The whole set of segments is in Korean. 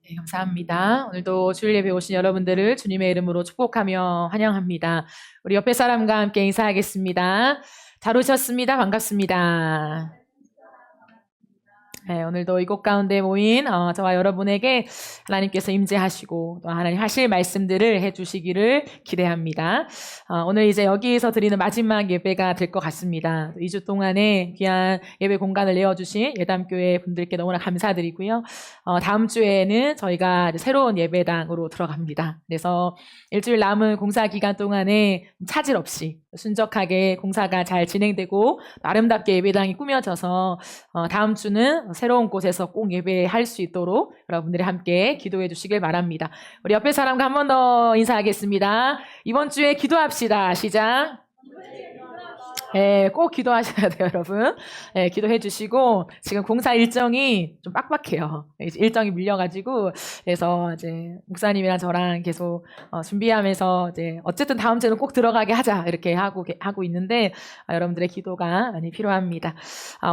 네, 감사합니다. 오늘도 주일 예배 오신 여러분들을 주님의 이름으로 축복하며 환영합니다. 우리 옆에 사람과 함께 인사하겠습니다. 잘 오셨습니다. 반갑습니다. 네, 오늘도 이곳 가운데 모인 저와 여러분에게 하나님께서 임재하시고 또 하나님 하실 말씀들을 해주시기를 기대합니다. 오늘 이제 여기에서 드리는 마지막 예배가 될 것 같습니다. 2주 동안에 귀한 예배 공간을 내어주신 예담교회 분들께 너무나 감사드리고요. 다음 주에는 저희가 새로운 예배당으로 들어갑니다. 그래서 일주일 남은 공사 기간 동안에 차질 없이 순적하게 공사가 잘 진행되고 아름답게 예배당이 꾸며져서 다음 주는 새로운 곳에서 꼭 예배할 수 있도록 여러분들이 함께 기도해 주시길 바랍니다. 우리 옆에 사람과 한 번 더 인사하겠습니다. 이번 주에 기도합시다. 시작. 네, 꼭 기도하셔야 돼요, 여러분. 네, 기도해 주시고, 지금 공사 일정이 좀 빡빡해요. 일정이 밀려가지고, 그래서 이제 목사님이랑 저랑 계속 준비하면서 이제 어쨌든 다음 주에는 꼭 들어가게 하자, 이렇게 하고 있는데, 여러분들의 기도가 많이 필요합니다.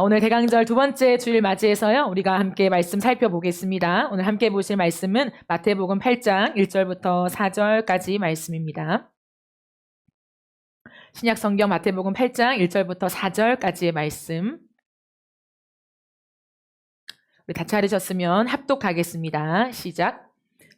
오늘 대강절 두 번째 주일 맞이해서요, 우리가 함께 말씀 살펴보겠습니다. 오늘 함께 보실 말씀은 마태복음 8장 1절부터 4절까지 말씀입니다. 신약 성경 마태복음 8장 1절부터 4절까지의 말씀. 우리 다 차리셨으면 합독하겠습니다. 시작.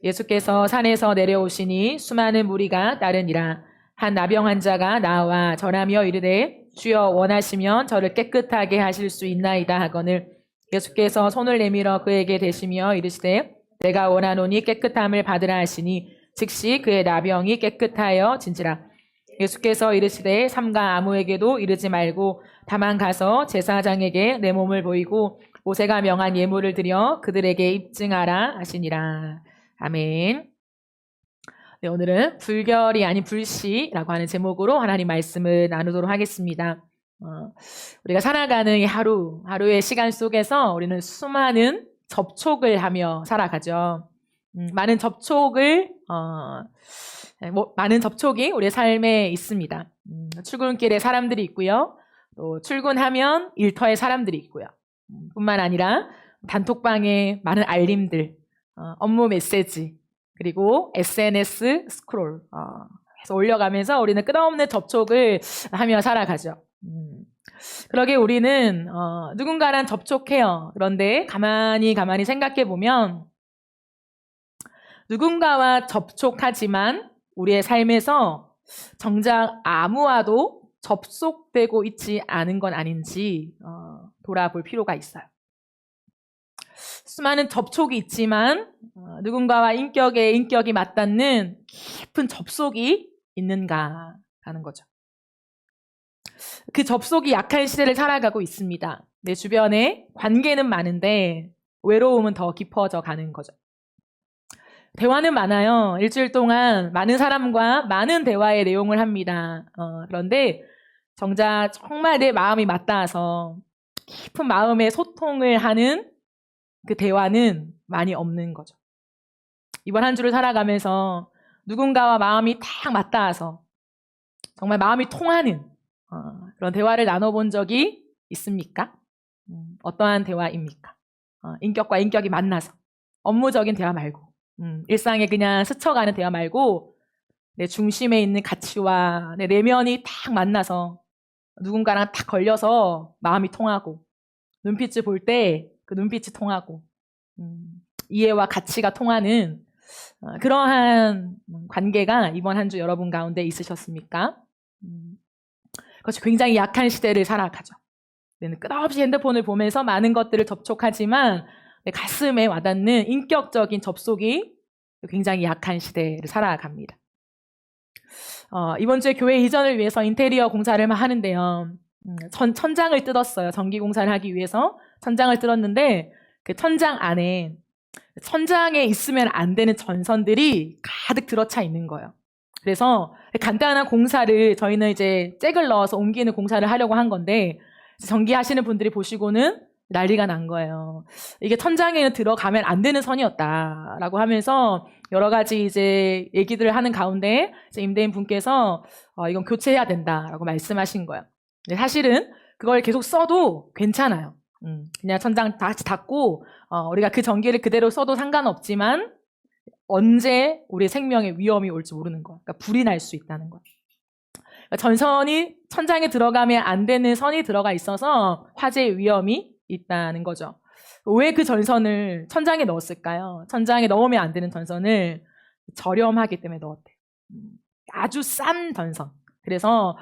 예수께서 산에서 내려오시니 수많은 무리가 따르니라. 한 나병 환자가 나와 절하며 이르되 주여 원하시면 저를 깨끗하게 하실 수 있나이다 하거늘 예수께서 손을 내밀어 그에게 대시며 이르시되 내가 원하노니 깨끗함을 받으라 하시니 즉시 그의 나병이 깨끗하여 진지라. 예수께서 이르시되 삼가 아무에게도 이르지 말고 다만 가서 제사장에게 내 몸을 보이고 모세가 명한 예물을 드려 그들에게 입증하라 하시니라. 아멘. 네, 오늘은 불결이 아닌 불씨라고 하는 제목으로 하나님 말씀을 나누도록 하겠습니다. 우리가 살아가는 이 하루의 시간 속에서 우리는 수많은 접촉을 하며 살아가죠. 많은 접촉이 우리의 삶에 있습니다. 출근길에 사람들이 있고요. 또 출근하면 일터에 사람들이 있고요. 뿐만 아니라 단톡방에 많은 알림들, 업무 메시지, 그리고 SNS 스크롤 해서 올려가면서 우리는 끝없는 접촉을 하며 살아가죠. 그러게 우리는 누군가랑 접촉해요. 그런데 가만히 생각해 보면 누군가와 접촉하지만 우리의 삶에서 정작 아무와도 접속되고 있지 않은 건 아닌지 돌아볼 필요가 있어요. 수많은 접촉이 있지만 누군가와 인격이 맞닿는 깊은 접속이 있는가 하는 거죠. 그 접속이 약한 시대를 살아가고 있습니다. 내 주변에 관계는 많은데 외로움은 더 깊어져 가는 거죠. 대화는 많아요. 일주일 동안 많은 사람과 많은 대화의 내용을 합니다. 그런데 정작 정말 내 마음이 맞닿아서 깊은 마음의 소통을 하는 그 대화는 많이 없는 거죠. 이번 한 주를 살아가면서 누군가와 마음이 딱 맞닿아서 정말 마음이 통하는 그런 대화를 나눠본 적이 있습니까? 어떠한 대화입니까? 인격과 인격이 만나서 업무적인 대화 말고 일상에 그냥 스쳐가는 대화 말고 내 중심에 있는 가치와 내 내면이 딱 만나서 누군가랑 딱 걸려서 마음이 통하고 눈빛을 볼 때 그 눈빛이 통하고 이해와 가치가 통하는 그러한 관계가 이번 한 주 여러분 가운데 있으셨습니까? 그것이 굉장히 약한 시대를 살아가죠. 끝없이 핸드폰을 보면서 많은 것들을 접촉하지만 내 가슴에 와닿는 인격적인 접속이 굉장히 약한 시대를 살아갑니다. 이번 주에 교회 이전을 위해서 인테리어 공사를 하는데요. 천장을 뜯었어요. 전기 공사를 하기 위해서 천장을 뜯었는데 그 천장 안에 천장에 있으면 안 되는 전선들이 가득 들어차 있는 거예요. 그래서 간단한 공사를 저희는 이제 잭을 넣어서 옮기는 공사를 하려고 한 건데 전기하시는 분들이 보시고는 난리가 난 거예요. 이게 천장에는 들어가면 안 되는 선이었다라고 하면서 여러 가지 이제 얘기들을 하는 가운데 이제 임대인 분께서 이건 교체해야 된다라고 말씀하신 거예요. 근데 사실은 그걸 계속 써도 괜찮아요. 그냥 천장 다 같이 닫고 우리가 그 전기를 그대로 써도 상관없지만 언제 우리의 생명에 위험이 올지 모르는 거야. 그러니까 불이 날 수 있다는 거야. 그러니까 전선이 천장에 들어가면 안 되는 선이 들어가 있어서 화재의 위험이 있다는 거죠. 왜 그 전선을 천장에 넣었을까요? 천장에 넣으면 안 되는 전선을 저렴하기 때문에 넣었대요. 아주 싼 전선. 그래서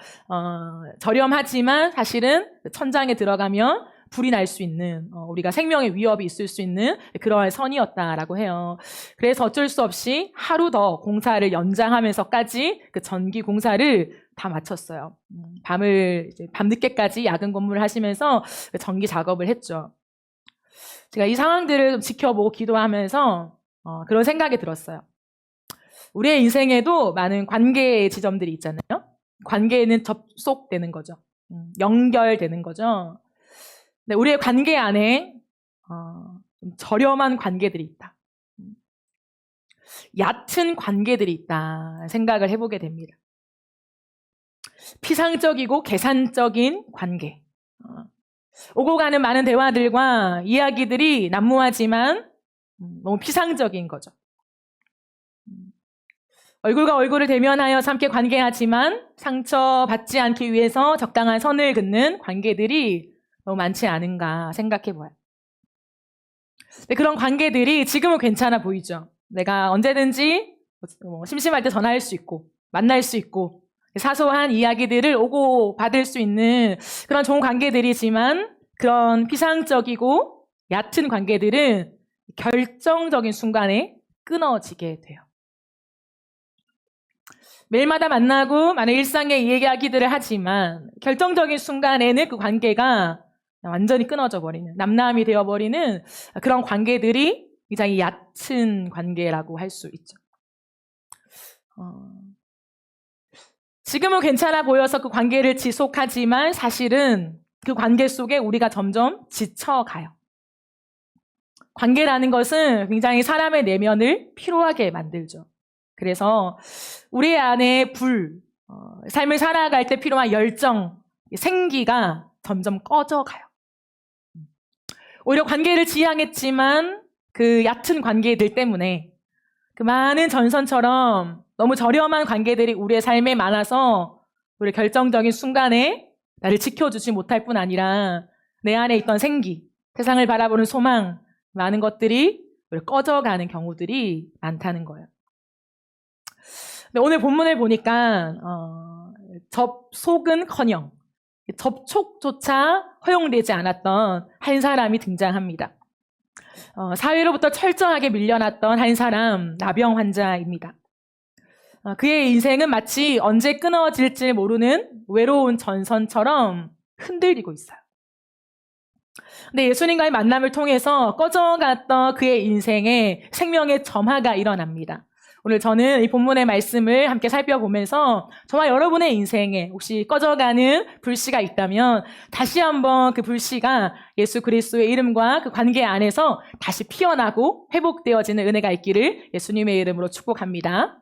저렴하지만 사실은 천장에 들어가면 불이 날 수 있는 우리가 생명의 위협이 있을 수 있는 그러한 선이었다라고 해요. 그래서 어쩔 수 없이 하루 더 공사를 연장하면서까지 그 전기 공사를 다 마쳤어요. 밤을 이제 밤늦게까지 야근 근무를 하시면서 그 전기 작업을 했죠. 제가 이 상황들을 좀 지켜보고 기도하면서 그런 생각이 들었어요. 우리의 인생에도 많은 관계 지점들이 있잖아요. 관계에는 접속되는 거죠. 연결되는 거죠. 근데 우리의 관계 안에 좀 저렴한 관계들이 있다. 얕은 관계들이 있다 생각을 해보게 됩니다. 피상적이고 계산적인 관계. 오고 가는 많은 대화들과 이야기들이 난무하지만 너무 피상적인 거죠. 얼굴과 얼굴을 대면하여서 함께 관계하지만 상처받지 않기 위해서 적당한 선을 긋는 관계들이 너무 많지 않은가 생각해 보아요. 근데 그런 관계들이 지금은 괜찮아 보이죠. 내가 언제든지 심심할 때 전화할 수 있고 만날 수 있고 사소한 이야기들을 오고 받을 수 있는 그런 좋은 관계들이지만 그런 피상적이고 얕은 관계들은 결정적인 순간에 끊어지게 돼요. 매일마다 만나고 많은 일상의 이야기들을 하지만 결정적인 순간에는 그 관계가 완전히 끊어져 버리는, 남남이 되어버리는 그런 관계들이 굉장히 얕은 관계라고 할 수 있죠. 지금은 괜찮아 보여서 그 관계를 지속하지만 사실은 그 관계 속에 우리가 점점 지쳐가요. 관계라는 것은 굉장히 사람의 내면을 피로하게 만들죠. 그래서 우리 안에 삶을 살아갈 때 필요한 열정, 생기가 점점 꺼져가요. 오히려 관계를 지향했지만 그 얕은 관계들 때문에 그 많은 전선처럼 너무 저렴한 관계들이 우리의 삶에 많아서 우리 결정적인 순간에 나를 지켜주지 못할 뿐 아니라 내 안에 있던 생기, 세상을 바라보는 소망, 많은 것들이 꺼져가는 경우들이 많다는 거예요. 근데 오늘 본문을 보니까 접속은커녕 접촉조차 허용되지 않았던 한 사람이 등장합니다. 사회로부터 철저하게 밀려났던 한 사람, 나병 환자입니다. 그의 인생은 마치 언제 끊어질지 모르는 외로운 전선처럼 흔들리고 있어요. 근데 예수님과의 만남을 통해서 꺼져갔던 그의 인생에 생명의 점화가 일어납니다. 오늘 저는 이 본문의 말씀을 함께 살펴보면서 저와 여러분의 인생에 혹시 꺼져가는 불씨가 있다면 다시 한번 그 불씨가 예수 그리스도의 이름과 그 관계 안에서 다시 피어나고 회복되어지는 은혜가 있기를 예수님의 이름으로 축복합니다.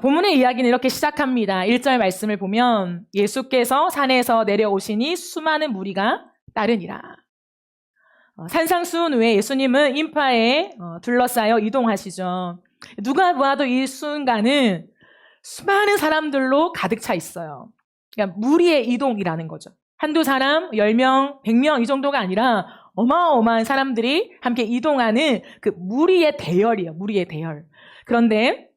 본문의 이야기는 이렇게 시작합니다. 1절 말씀을 보면 예수께서 산에서 내려오시니 수많은 무리가 따르니라. 산상수훈 후에 예수님은 인파에 둘러싸여 이동하시죠. 누가 보아도 이 순간은 수많은 사람들로 가득 차 있어요. 그러니까 무리의 이동이라는 거죠. 한두 사람, 10명, 100명 이 정도가 아니라 어마어마한 사람들이 함께 이동하는 그 무리의 대열이에요. 무리의 대열. 그런데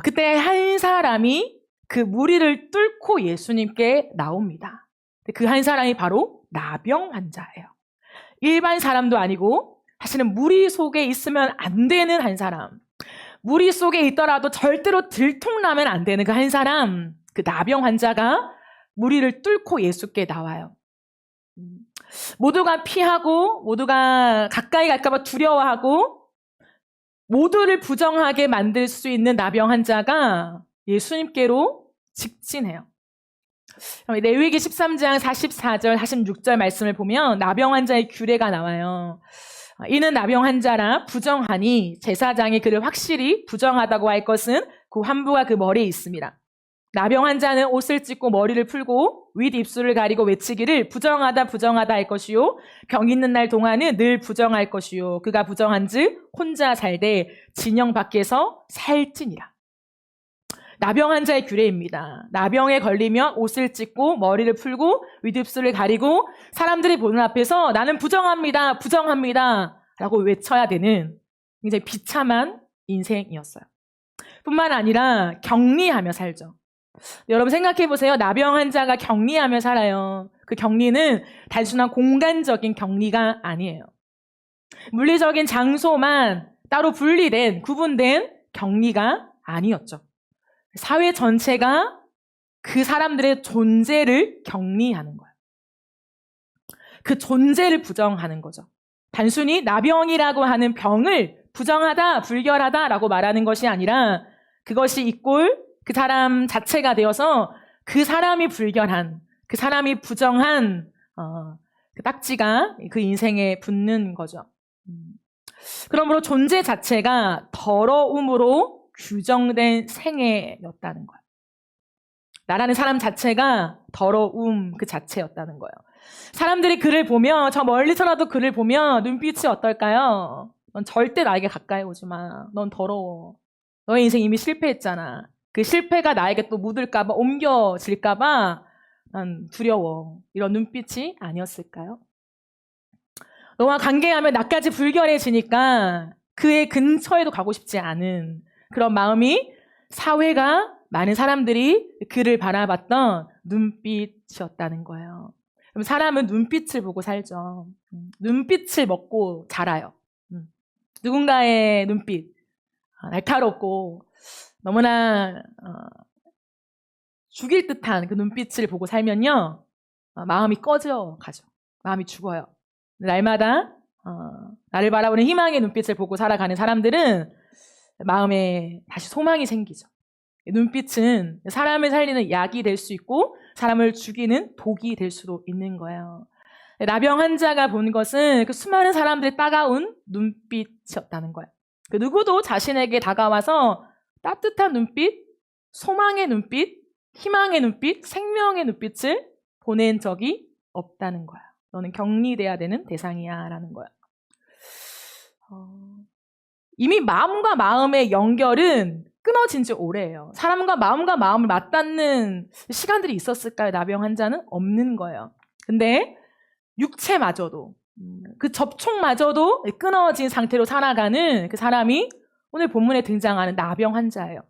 그때 한 사람이 그 무리를 뚫고 예수님께 나옵니다. 그 한 사람이 바로 나병 환자예요. 일반 사람도 아니고 사실은 무리 속에 있으면 안 되는 한 사람. 무리 속에 있더라도 절대로 들통나면 안 되는 그 한 사람, 그 나병 환자가 무리를 뚫고 예수께 나와요. 모두가 피하고 모두가 가까이 갈까봐 두려워하고 모두를 부정하게 만들 수 있는 나병 환자가 예수님께로 직진해요. 레위기 13장 44절 46절 말씀을 보면 나병 환자의 규례가 나와요. 이는 나병 환자라 부정하니 제사장이 그를 확실히 부정하다고 할 것은 그 환부가 그 머리에 있습니다. 나병 환자는 옷을 찢고 머리를 풀고 윗 입술을 가리고 외치기를 부정하다 부정하다 할 것이요 병 있는 날 동안은 늘 부정할 것이요 그가 부정한즉 혼자 살되 진영 밖에서 살지니라. 나병 환자의 규례입니다. 나병에 걸리면 옷을 찢고 머리를 풀고 윗입술을 가리고 사람들이 보는 앞에서 나는 부정합니다. 부정합니다. 라고 외쳐야 되는 굉장히 비참한 인생이었어요. 뿐만 아니라 격리하며 살죠. 여러분 생각해 보세요. 나병 환자가 격리하며 살아요. 그 격리는 단순한 공간적인 격리가 아니에요. 물리적인 장소만 따로 분리된, 구분된 격리가 아니었죠. 사회 전체가 그 사람들의 존재를 격리하는 거예요. 그 존재를 부정하는 거죠. 단순히 나병이라고 하는 병을 부정하다, 불결하다라고 말하는 것이 아니라 그것이 이꼴 그 사람 자체가 되어서 그 사람이 불결한, 그 사람이 부정한 그 딱지가 그 인생에 붙는 거죠. 그러므로 존재 자체가 더러움으로 규정된 생애였다는 거예요. 나라는 사람 자체가 더러움 그 자체였다는 거예요. 사람들이 그를 보며 저 멀리서라도 그를 보며 눈빛이 어떨까요? 넌 절대 나에게 가까이 오지 마. 넌 더러워. 너의 인생 이미 실패했잖아. 그 실패가 나에게 또 묻을까봐 옮겨질까봐 난 두려워. 이런 눈빛이 아니었을까요? 너와 관계하면 나까지 불결해지니까 그의 근처에도 가고 싶지 않은 그런 마음이 사회가 많은 사람들이 그를 바라봤던 눈빛이었다는 거예요. 그럼 사람은 눈빛을 보고 살죠. 눈빛을 먹고 자라요. 누군가의 눈빛, 날카롭고 너무나 죽일 듯한 그 눈빛을 보고 살면요, 마음이 꺼져 가죠. 마음이 죽어요. 날마다 나를 바라보는 희망의 눈빛을 보고 살아가는 사람들은 마음에 다시 소망이 생기죠. 눈빛은 사람을 살리는 약이 될 수 있고 사람을 죽이는 독이 될 수도 있는 거예요. 나병 환자가 본 것은 그 수많은 사람들의 따가운 눈빛이었다는 거예요. 그 누구도 자신에게 다가와서 따뜻한 눈빛, 소망의 눈빛, 희망의 눈빛, 생명의 눈빛을 보낸 적이 없다는 거야. 너는 격리돼야 되는 대상이야 라는 거야. 이미 마음과 마음의 연결은 끊어진 지 오래예요. 사람과 마음을 맞닿는 시간들이 있었을까요? 나병 환자는 없는 거예요. 근데 육체마저도, 그 접촉마저도 끊어진 상태로 살아가는 그 사람이 오늘 본문에 등장하는 나병 환자예요.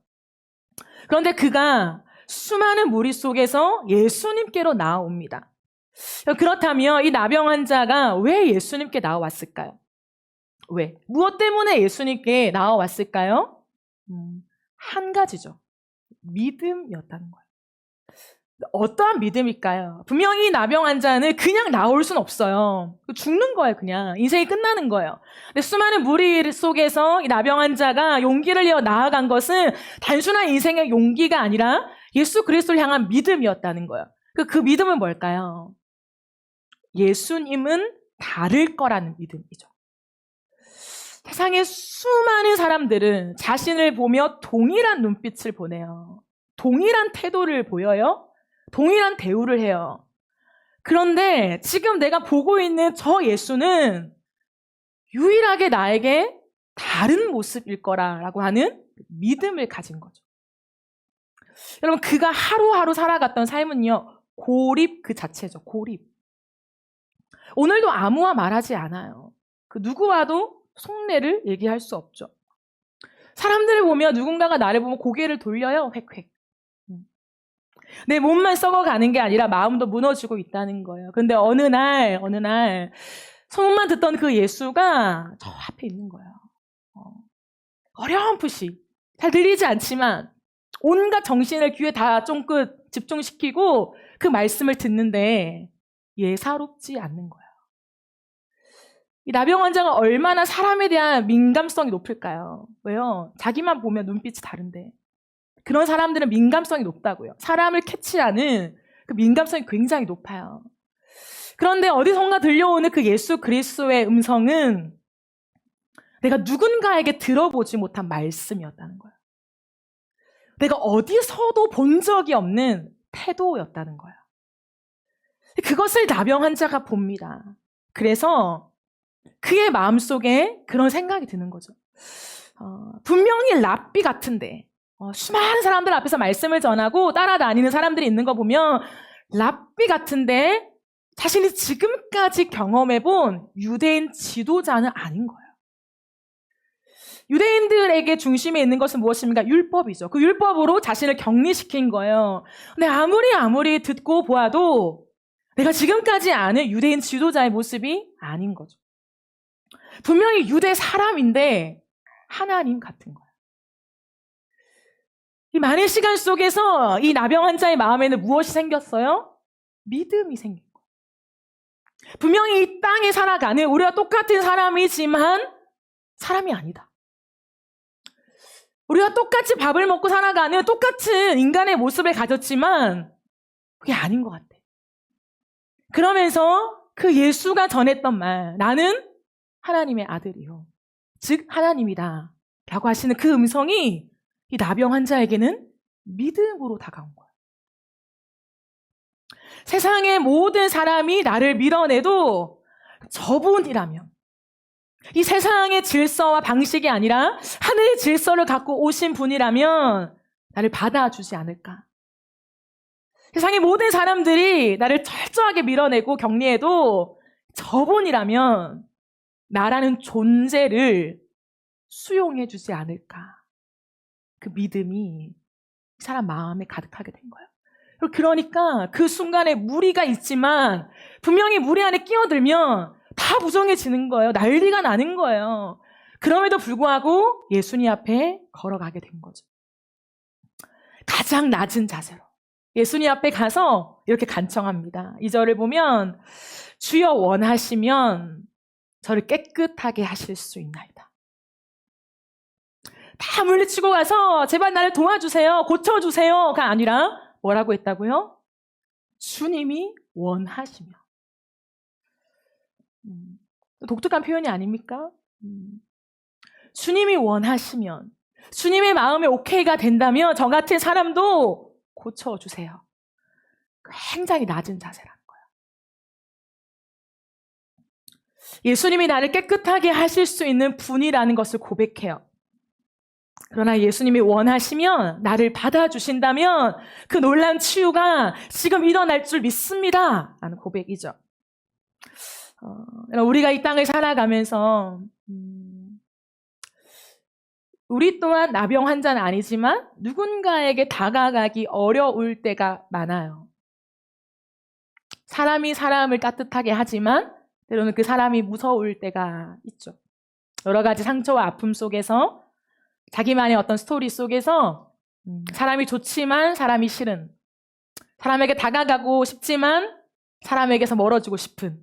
그런데 그가 수많은 무리 속에서 예수님께로 나아옵니다. 그렇다면 이 나병 환자가 왜 예수님께 나와왔을까요? 왜? 무엇 때문에 예수님께 나와왔을까요? 한 가지죠. 믿음이었다는 거예요. 어떠한 믿음일까요? 분명히 나병 환자는 그냥 나올 수는 없어요. 죽는 거예요, 그냥. 인생이 끝나는 거예요. 근데 수많은 무리 속에서 이 나병 환자가 용기를 내어 나아간 것은 단순한 인생의 용기가 아니라 예수 그리스도를 향한 믿음이었다는 거예요. 그 믿음은 뭘까요? 예수님은 다를 거라는 믿음이죠. 세상의 수많은 사람들은 자신을 보며 동일한 눈빛을 보내요. 동일한 태도를 보여요. 동일한 대우를 해요. 그런데 지금 내가 보고 있는 저 예수는 유일하게 나에게 다른 모습일 거라고 하는 믿음을 가진 거죠. 여러분, 그가 하루하루 살아갔던 삶은요, 고립 그 자체죠. 고립. 오늘도 아무와 말하지 않아요. 그 누구와도 속내를 얘기할 수 없죠. 사람들을 보면 누군가가 나를 보면 고개를 돌려요. 획획. 내 몸만 썩어가는 게 아니라 마음도 무너지고 있다는 거예요. 근데 어느 날 소문만 듣던 그 예수가 저 앞에 있는 거예요. 어렴풋이 잘 들리지 않지만 온갖 정신을 귀에 다 쫑긋 집중시키고 그 말씀을 듣는데 예사롭지 않는 거예요. 이 나병 환자가 얼마나 사람에 대한 민감성이 높을까요? 왜요? 자기만 보면 눈빛이 다른데. 그런 사람들은 민감성이 높다고요. 사람을 캐치하는 그 민감성이 굉장히 높아요. 그런데 어디선가 들려오는 그 예수 그리스도의 음성은 내가 누군가에게 들어보지 못한 말씀이었다는 거예요. 내가 어디서도 본 적이 없는 태도였다는 거예요. 그것을 나병 환자가 봅니다. 그래서 그의 마음속에 그런 생각이 드는 거죠. 분명히 랍비 같은데 수많은 사람들 앞에서 말씀을 전하고 따라다니는 사람들이 있는 거 보면 랍비 같은데 자신이 지금까지 경험해본 유대인 지도자는 아닌 거예요. 유대인들에게 중심에 있는 것은 무엇입니까? 율법이죠. 그 율법으로 자신을 격리시킨 거예요. 근데 아무리 듣고 보아도 내가 지금까지 아는 유대인 지도자의 모습이 아닌 거죠. 분명히 유대 사람인데 하나님 같은 거예요. 이 많은 시간 속에서 이 나병 환자의 마음에는 무엇이 생겼어요? 믿음이 생긴 거예요. 분명히 이 땅에 살아가는 우리와 똑같은 사람이지만 사람이 아니다. 우리가 똑같이 밥을 먹고 살아가는 똑같은 인간의 모습을 가졌지만 그게 아닌 것 같아. 그러면서 그 예수가 전했던 말, 나는 하나님의 아들이요. 즉 하나님이다 라고 하시는 그 음성이 이 나병 환자에게는 믿음으로 다가온 거예요. 세상의 모든 사람이 나를 밀어내도 저분이라면 이 세상의 질서와 방식이 아니라 하늘의 질서를 갖고 오신 분이라면 나를 받아주지 않을까. 세상의 모든 사람들이 나를 철저하게 밀어내고 격리해도 저분이라면 나라는 존재를 수용해주지 않을까. 그 믿음이 사람 마음에 가득하게 된 거예요. 그러니까 그 순간에 무리가 있지만 분명히 무리 안에 끼어들면 다 부정해지는 거예요. 난리가 나는 거예요. 그럼에도 불구하고 예수님 앞에 걸어가게 된 거죠. 가장 낮은 자세로 예수님 앞에 가서 이렇게 간청합니다. 2절을 보면 주여 원하시면 저를 깨끗하게 하실 수 있나이다. 다 물리치고 가서 제발 나를 도와주세요. 고쳐주세요가 아니라 뭐라고 했다고요? 주님이 원하시면. 독특한 표현이 아닙니까? 주님이 원하시면, 주님의 마음에 오케이가 된다면 저 같은 사람도 고쳐주세요. 굉장히 낮은 자세라는 거예요. 예수님이 나를 깨끗하게 하실 수 있는 분이라는 것을 고백해요. 그러나 예수님이 원하시면, 나를 받아주신다면 그 놀라운 치유가 지금 일어날 줄 믿습니다 라는 고백이죠. 우리가 이 땅을 살아가면서 우리 또한 나병 환자는 아니지만 누군가에게 다가가기 어려울 때가 많아요. 사람이 사람을 따뜻하게 하지만 때로는 그 사람이 무서울 때가 있죠. 여러 가지 상처와 아픔 속에서 자기만의 어떤 스토리 속에서 사람이 좋지만 사람이 싫은, 사람에게 다가가고 싶지만 사람에게서 멀어지고 싶은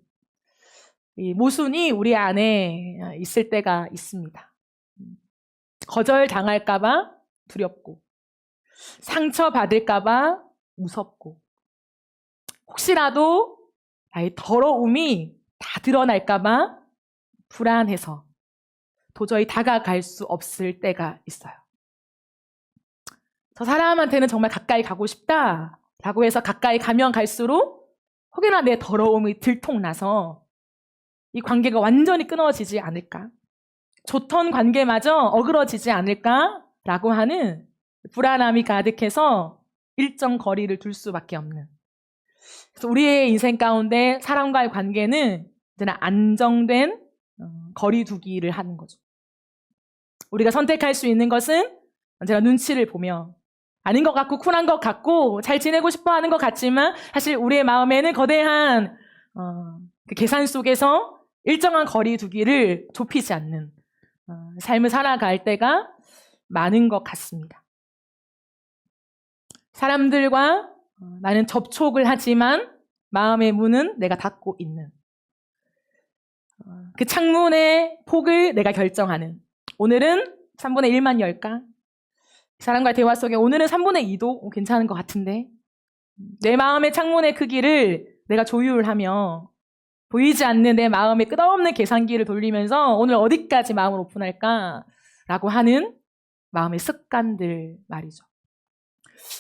이 모순이 우리 안에 있을 때가 있습니다. 거절당할까봐 두렵고, 상처받을까봐 무섭고, 혹시라도 나의 더러움이 다 드러날까봐 불안해서 도저히 다가갈 수 없을 때가 있어요. 저 사람한테는 정말 가까이 가고 싶다라고 해서 가까이 가면 갈수록 혹여나 내 더러움이 들통나서 이 관계가 완전히 끊어지지 않을까? 좋던 관계마저 어그러지지 않을까라고 하는 불안함이 가득해서 일정 거리를 둘 수밖에 없는. 그래서 우리의 인생 가운데 사람과의 관계는 언제나 안정된 거리 두기를 하는 거죠. 우리가 선택할 수 있는 것은 언제나 눈치를 보며 아닌 것 같고 쿨한 것 같고 잘 지내고 싶어 하는 것 같지만 사실 우리의 마음에는 거대한 그 계산 속에서 일정한 거리 두기를 좁히지 않는 삶을 살아갈 때가 많은 것 같습니다. 사람들과 나는 접촉을 하지만 마음의 문은 내가 닫고 있는, 그 창문의 폭을 내가 결정하는, 오늘은 3분의 1만 열까? 사람과의 대화 속에 오늘은 3분의 2도 괜찮은 것 같은데, 내 마음의 창문의 크기를 내가 조율하며 보이지 않는 내 마음의 끝없는 계산기를 돌리면서 오늘 어디까지 마음을 오픈할까? 라고 하는 마음의 습관들 말이죠.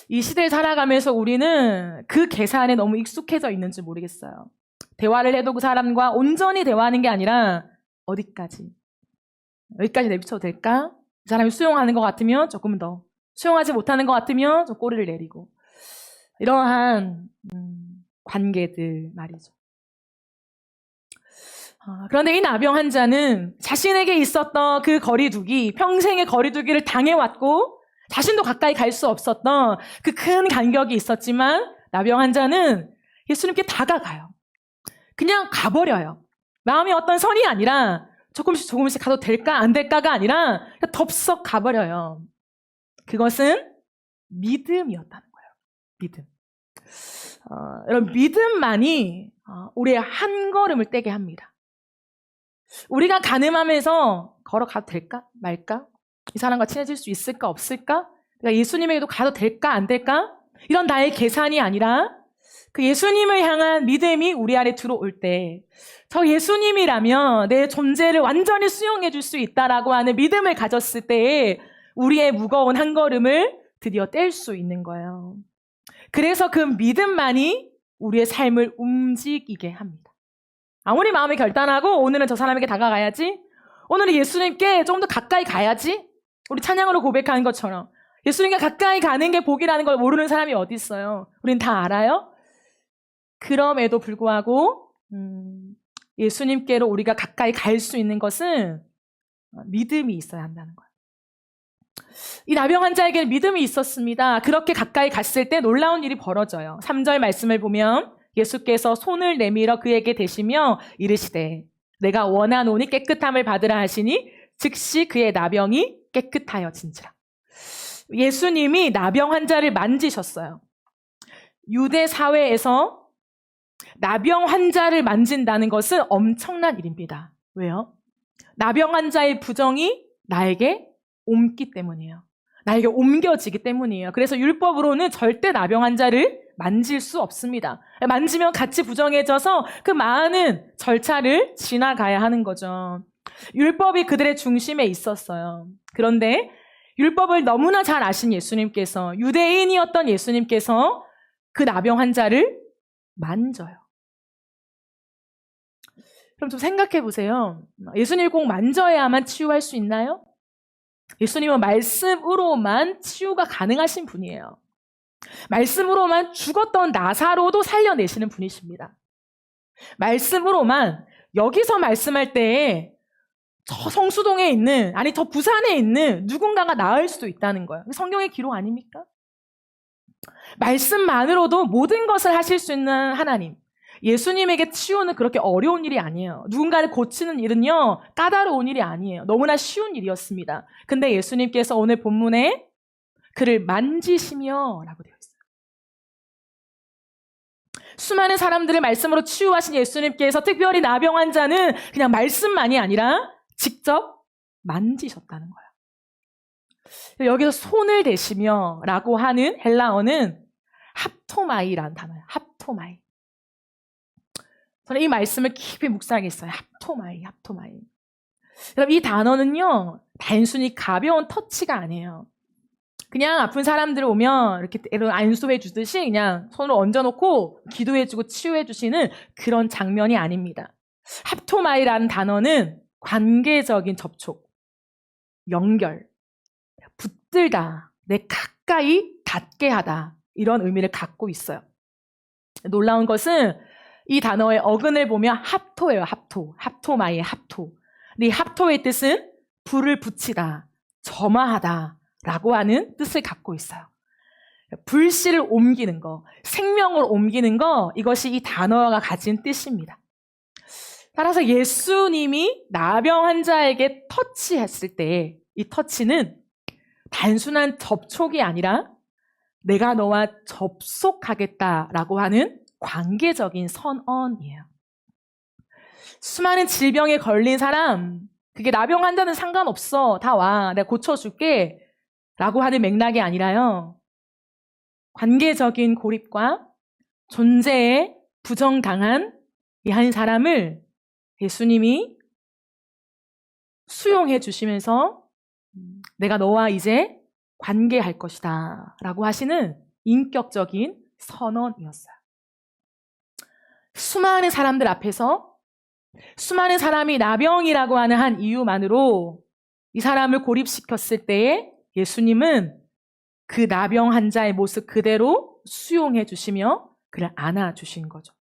이 시대를 살아가면서 우리는 그 계산에 너무 익숙해져 있는지 모르겠어요. 대화를 해도 그 사람과 온전히 대화하는 게 아니라 어디까지? 여기까지 내비쳐도 될까? 그 사람이 수용하는 것 같으면 조금 더, 수용하지 못하는 것 같으면 좀 꼬리를 내리고, 이러한 관계들 말이죠. 그런데 이 나병 환자는 자신에게 있었던 그 거리두기, 평생의 거리두기를 당해왔고 자신도 가까이 갈 수 없었던 그 큰 간격이 있었지만 나병 환자는 예수님께 다가가요. 그냥 가버려요. 마음이 어떤 선이 아니라 조금씩 조금씩 가도 될까 안 될까가 아니라 그냥 덥석 가버려요. 그것은 믿음이었다는 거예요. 믿음. 여러분, 믿음만이 우리의 한 걸음을 떼게 합니다. 우리가 가늠하면서 걸어가도 될까 말까? 이 사람과 친해질 수 있을까 없을까? 내가 예수님에게도 가도 될까 안 될까? 이런 나의 계산이 아니라 그 예수님을 향한 믿음이 우리 안에 들어올 때 저 예수님이라면 내 존재를 완전히 수용해 줄 수 있다라고 하는 믿음을 가졌을 때 우리의 무거운 한 걸음을 드디어 뗄 수 있는 거예요. 그래서 그 믿음만이 우리의 삶을 움직이게 합니다. 아무리 마음이 결단하고 오늘은 저 사람에게 다가가야지, 오늘은 예수님께 좀 더 가까이 가야지, 우리 찬양으로 고백하는 것처럼 예수님과 가까이 가는 게 복이라는 걸 모르는 사람이 어디 있어요? 우린 다 알아요? 그럼에도 불구하고 예수님께로 우리가 가까이 갈 수 있는 것은 믿음이 있어야 한다는 거예요. 이 나병 환자에게는 믿음이 있었습니다. 그렇게 가까이 갔을 때 놀라운 일이 벌어져요. 3절 말씀을 보면 예수께서 손을 내밀어 그에게 대시며 이르시되 내가 원하노니 깨끗함을 받으라 하시니 즉시 그의 나병이 깨끗하여진지라. 예수님이 나병 환자를 만지셨어요. 유대 사회에서 나병 환자를 만진다는 것은 엄청난 일입니다. 왜요? 나병 환자의 부정이 나에게 옮기 때문이에요. 나에게 옮겨지기 때문이에요. 그래서 율법으로는 절대 나병 환자를 만질 수 없습니다. 만지면 같이 부정해져서 그 많은 절차를 지나가야 하는 거죠. 율법이 그들의 중심에 있었어요. 그런데 율법을 너무나 잘 아신 예수님께서, 유대인이었던 예수님께서 그 나병 환자를 만져요. 그럼 좀 생각해 보세요. 예수님을 꼭 만져야만 치유할 수 있나요? 예수님은 말씀으로만 치유가 가능하신 분이에요. 말씀으로만 죽었던 나사로도 살려내시는 분이십니다. 말씀으로만, 여기서 말씀할 때에 저 성수동에 있는, 아니 저 부산에 있는 누군가가 나을 수도 있다는 거예요. 성경의 기록 아닙니까? 말씀만으로도 모든 것을 하실 수 있는 하나님. 예수님에게 치유는 그렇게 어려운 일이 아니에요. 누군가를 고치는 일은요, 까다로운 일이 아니에요. 너무나 쉬운 일이었습니다. 근데 예수님께서 오늘 본문에 그를 만지시며 라고 되어 있어요. 수많은 사람들을 말씀으로 치유하신 예수님께서 특별히 나병 환자는 그냥 말씀만이 아니라 직접 만지셨다는 거예요. 여기서 손을 대시며 라고 하는 헬라어는 합토마이라는 단어예요. 합토마이. 저는 이 말씀을 깊이 묵상했어요. 합토마이, 합토마이. 여러분, 이 단어는요, 단순히 가벼운 터치가 아니에요. 그냥 아픈 사람들 오면 이렇게 안수해 주듯이 그냥 손으로 얹어놓고 기도해 주고 치유해 주시는 그런 장면이 아닙니다. 합토마이라는 단어는 관계적인 접촉, 연결, 붙들다, 내 가까이 닿게 하다, 이런 의미를 갖고 있어요. 놀라운 것은 이 단어의 어근을 보면 합토예요. 합토. 합토마이의 합토. 근데 이 합토의 뜻은 불을 붙이다, 점화하다 라고 하는 뜻을 갖고 있어요. 불씨를 옮기는 거, 생명을 옮기는 거, 이것이 이 단어가 가진 뜻입니다. 따라서 예수님이 나병 환자에게 터치했을 때 이 터치는 단순한 접촉이 아니라 내가 너와 접속하겠다라고 하는 관계적인 선언이에요. 수많은 질병에 걸린 사람, 그게 나병 환자는 상관없어, 다 와, 내가 고쳐줄게 라고 하는 맥락이 아니라요, 관계적인 고립과 존재에 부정당한 이 한 사람을 예수님이 수용해 주시면서 내가 너와 이제 관계할 것이다 라고 하시는 인격적인 선언이었어요. 수많은 사람들 앞에서 수많은 사람이 나병이라고 하는 한 이유만으로 이 사람을 고립시켰을 때에 예수님은 그 나병 환자의 모습 그대로 수용해 주시며 그를 안아주신 거죠.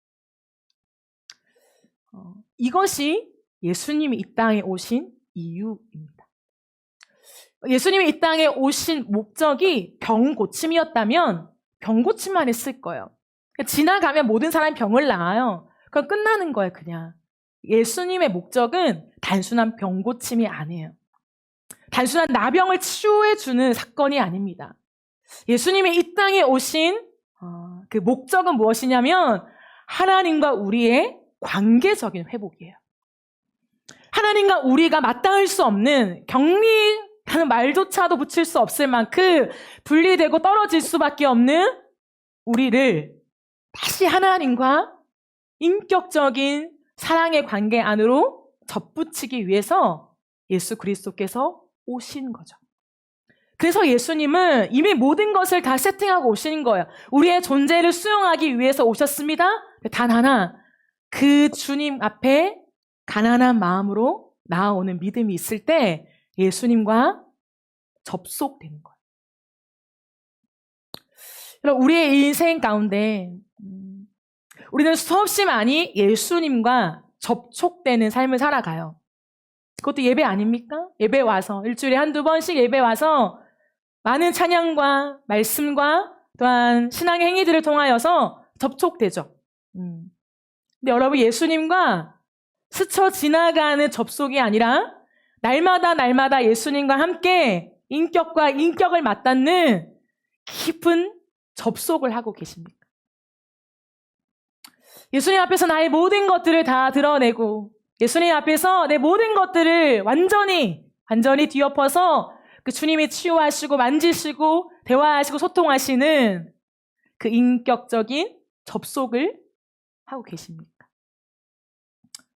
이것이 예수님이 이 땅에 오신 이유입니다. 예수님이 이 땅에 오신 목적이 병 고침이었다면 병 고침만 했을 거예요. 지나가면 모든 사람이 병을 나아요. 그럼 끝나는 거예요, 그냥. 예수님의 목적은 단순한 병 고침이 아니에요. 단순한 나병을 치유해주는 사건이 아닙니다. 예수님이 이 땅에 오신 그 목적은 무엇이냐면 하나님과 우리의 관계적인 회복이에요. 하나님과 우리가 마땅할 수 없는 격리라는 말조차도 붙일 수 없을 만큼 분리되고 떨어질 수밖에 없는 우리를 다시 하나님과 인격적인 사랑의 관계 안으로 접붙이기 위해서 예수 그리스도께서 오신 거죠. 그래서 예수님은 이미 모든 것을 다 세팅하고 오신 거예요. 우리의 존재를 수용하기 위해서 오셨습니다. 단 하나, 그 주님 앞에 가난한 마음으로 나아오는 믿음이 있을 때 예수님과 접속되는 거예요. 여러분, 우리의 인생 가운데 우리는 수없이 많이 예수님과 접촉되는 삶을 살아가요. 그것도 예배 아닙니까? 예배 와서 일주일에 한두 번씩 예배 와서 많은 찬양과 말씀과 또한 신앙의 행위들을 통하여서 접촉되죠. 근데 여러분, 예수님과 스쳐 지나가는 접속이 아니라 날마다 예수님과 함께 인격과 인격을 맞닿는 깊은 접속을 하고 계십니까? 예수님 앞에서 나의 모든 것들을 다 드러내고 예수님 앞에서 내 모든 것들을 완전히 뒤엎어서 그 주님이 치유하시고 만지시고 대화하시고 소통하시는 그 인격적인 접속을 하고 계십니까?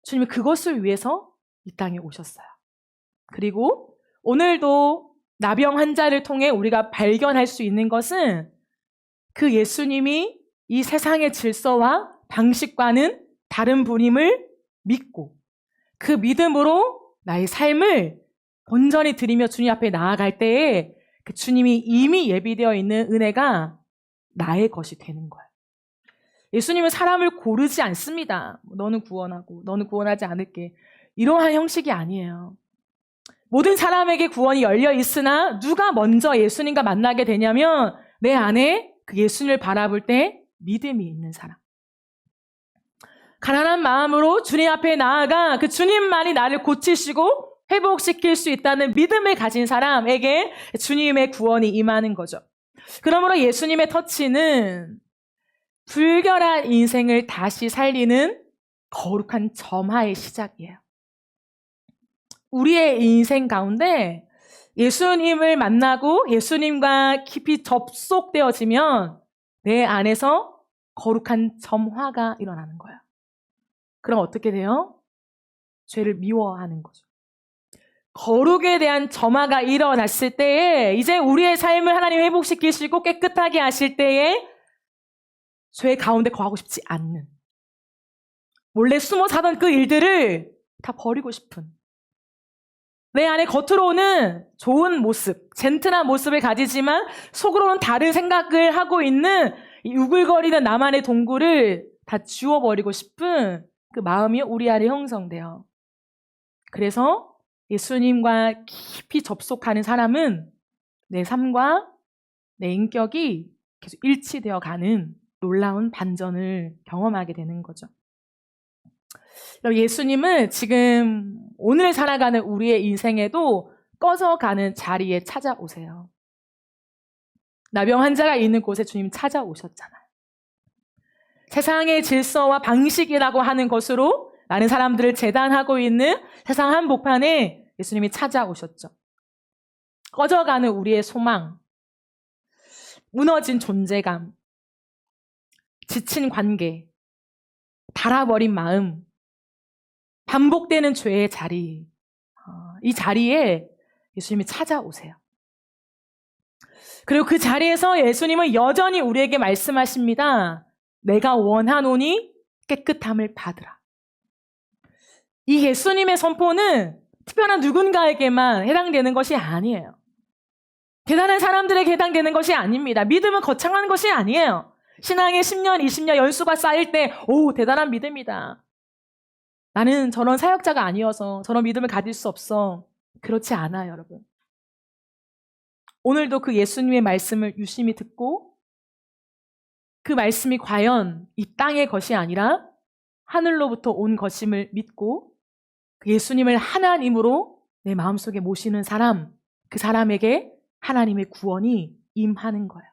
주님은 그것을 위해서 이 땅에 오셨어요. 그리고 오늘도 나병 환자를 통해 우리가 발견할 수 있는 것은 그 예수님이 이 세상의 질서와 방식과는 다른 분임을 믿고 그 믿음으로 나의 삶을 온전히 드리며 주님 앞에 나아갈 때에 그 주님이 이미 예비되어 있는 은혜가 나의 것이 되는 거예요. 예수님은 사람을 고르지 않습니다. 너는 구원하고 너는 구원하지 않을게. 이러한 형식이 아니에요. 모든 사람에게 구원이 열려 있으나 누가 먼저 예수님과 만나게 되냐면 내 안에 그 예수님을 바라볼 때 믿음이 있는 사람. 가난한 마음으로 주님 앞에 나아가 그 주님만이 나를 고치시고 회복시킬 수 있다는 믿음을 가진 사람에게 주님의 구원이 임하는 거죠. 그러므로 예수님의 터치는 불결한 인생을 다시 살리는 거룩한 점화의 시작이에요. 우리의 인생 가운데 예수님을 만나고 예수님과 깊이 접속되어지면 내 안에서 거룩한 점화가 일어나는 거예요. 그럼 어떻게 돼요? 죄를 미워하는 거죠. 거룩에 대한 점화가 일어났을 때에 이제 우리의 삶을 하나님 회복시키시고 깨끗하게 하실 때에 죄 가운데 거하고 싶지 않는 몰래 숨어 사던 그 일들을 다 버리고 싶은 내 안에 겉으로는 좋은 모습, 젠틀한 모습을 가지지만 속으로는 다른 생각을 하고 있는 이 우글거리는 나만의 동굴을 다 지워버리고 싶은 그 마음이 우리 안에 형성돼요. 그래서 예수님과 깊이 접속하는 사람은 내 삶과 내 인격이 계속 일치되어 가는 놀라운 반전을 경험하게 되는 거죠. 예수님은 지금 오늘 살아가는 우리의 인생에도 꺼져가는 자리에 찾아오세요. 나병 환자가 있는 곳에 주님 찾아오셨잖아요. 세상의 질서와 방식이라고 하는 것으로 많은 사람들을 재단하고 있는 세상 한복판에 예수님이 찾아오셨죠. 꺼져가는 우리의 소망, 무너진 존재감, 지친 관계, 닳아버린 마음, 반복되는 죄의 자리, 이 자리에 예수님이 찾아오세요. 그리고 그 자리에서 예수님은 여전히 우리에게 말씀하십니다. 내가 원하노니 깨끗함을 받으라. 이 예수님의 선포는 특별한 누군가에게만 해당되는 것이 아니에요. 대단한 사람들에게 해당되는 것이 아닙니다. 믿음은 거창한 것이 아니에요. 신앙에 10년, 20년 연수가 쌓일 때, 오, 대단한 믿음이다. 나는 저런 사역자가 아니어서 저런 믿음을 가질 수 없어. 그렇지 않아요, 여러분. 오늘도 그 예수님의 말씀을 유심히 듣고 그 말씀이 과연 이 땅의 것이 아니라 하늘로부터 온 것임을 믿고 그 예수님을 하나님으로 내 마음속에 모시는 사람, 그 사람에게 하나님의 구원이 임하는 거예요.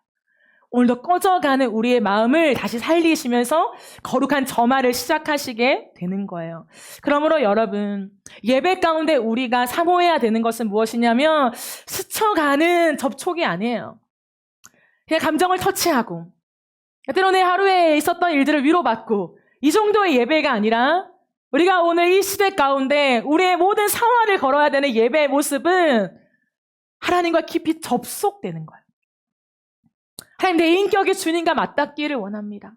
오늘도 꺼져가는 우리의 마음을 다시 살리시면서 거룩한 점화를 시작하시게 되는 거예요. 그러므로 여러분, 예배 가운데 우리가 사모해야 되는 것은 무엇이냐면 스쳐가는 접촉이 아니에요. 그냥 감정을 터치하고 때로는 하루에 있었던 일들을 위로받고 이 정도의 예배가 아니라 우리가 오늘 이 시대 가운데 우리의 모든 상황을 걸어야 되는 예배의 모습은 하나님과 깊이 접속되는 거예요. 하나님, 내 인격이 주님과 맞닿기를 원합니다.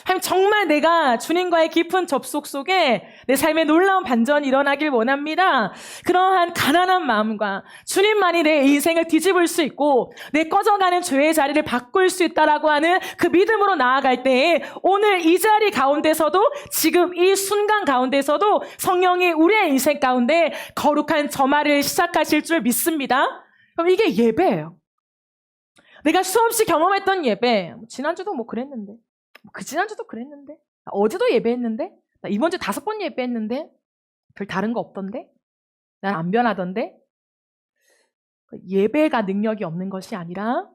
하나님, 정말 내가 주님과의 깊은 접속 속에 내 삶에 놀라운 반전이 일어나길 원합니다. 그러한 가난한 마음과 주님만이 내 인생을 뒤집을 수 있고 내 꺼져가는 죄의 자리를 바꿀 수 있다라고 하는 그 믿음으로 나아갈 때에 오늘 이 자리 가운데서도 지금 이 순간 가운데서도 성령이 우리의 인생 가운데 거룩한 점화를 시작하실 줄 믿습니다. 그럼 이게 예배예요. 내가 수없이 경험했던 예배, 지난주도 뭐 그랬는데, 그 지난주도 그랬는데, 어제도 예배했는데, 나 이번 주 5번 예배했는데, 별 다른 거 없던데? 난 안 변하던데? 예배가 능력이 없는 것이 아니라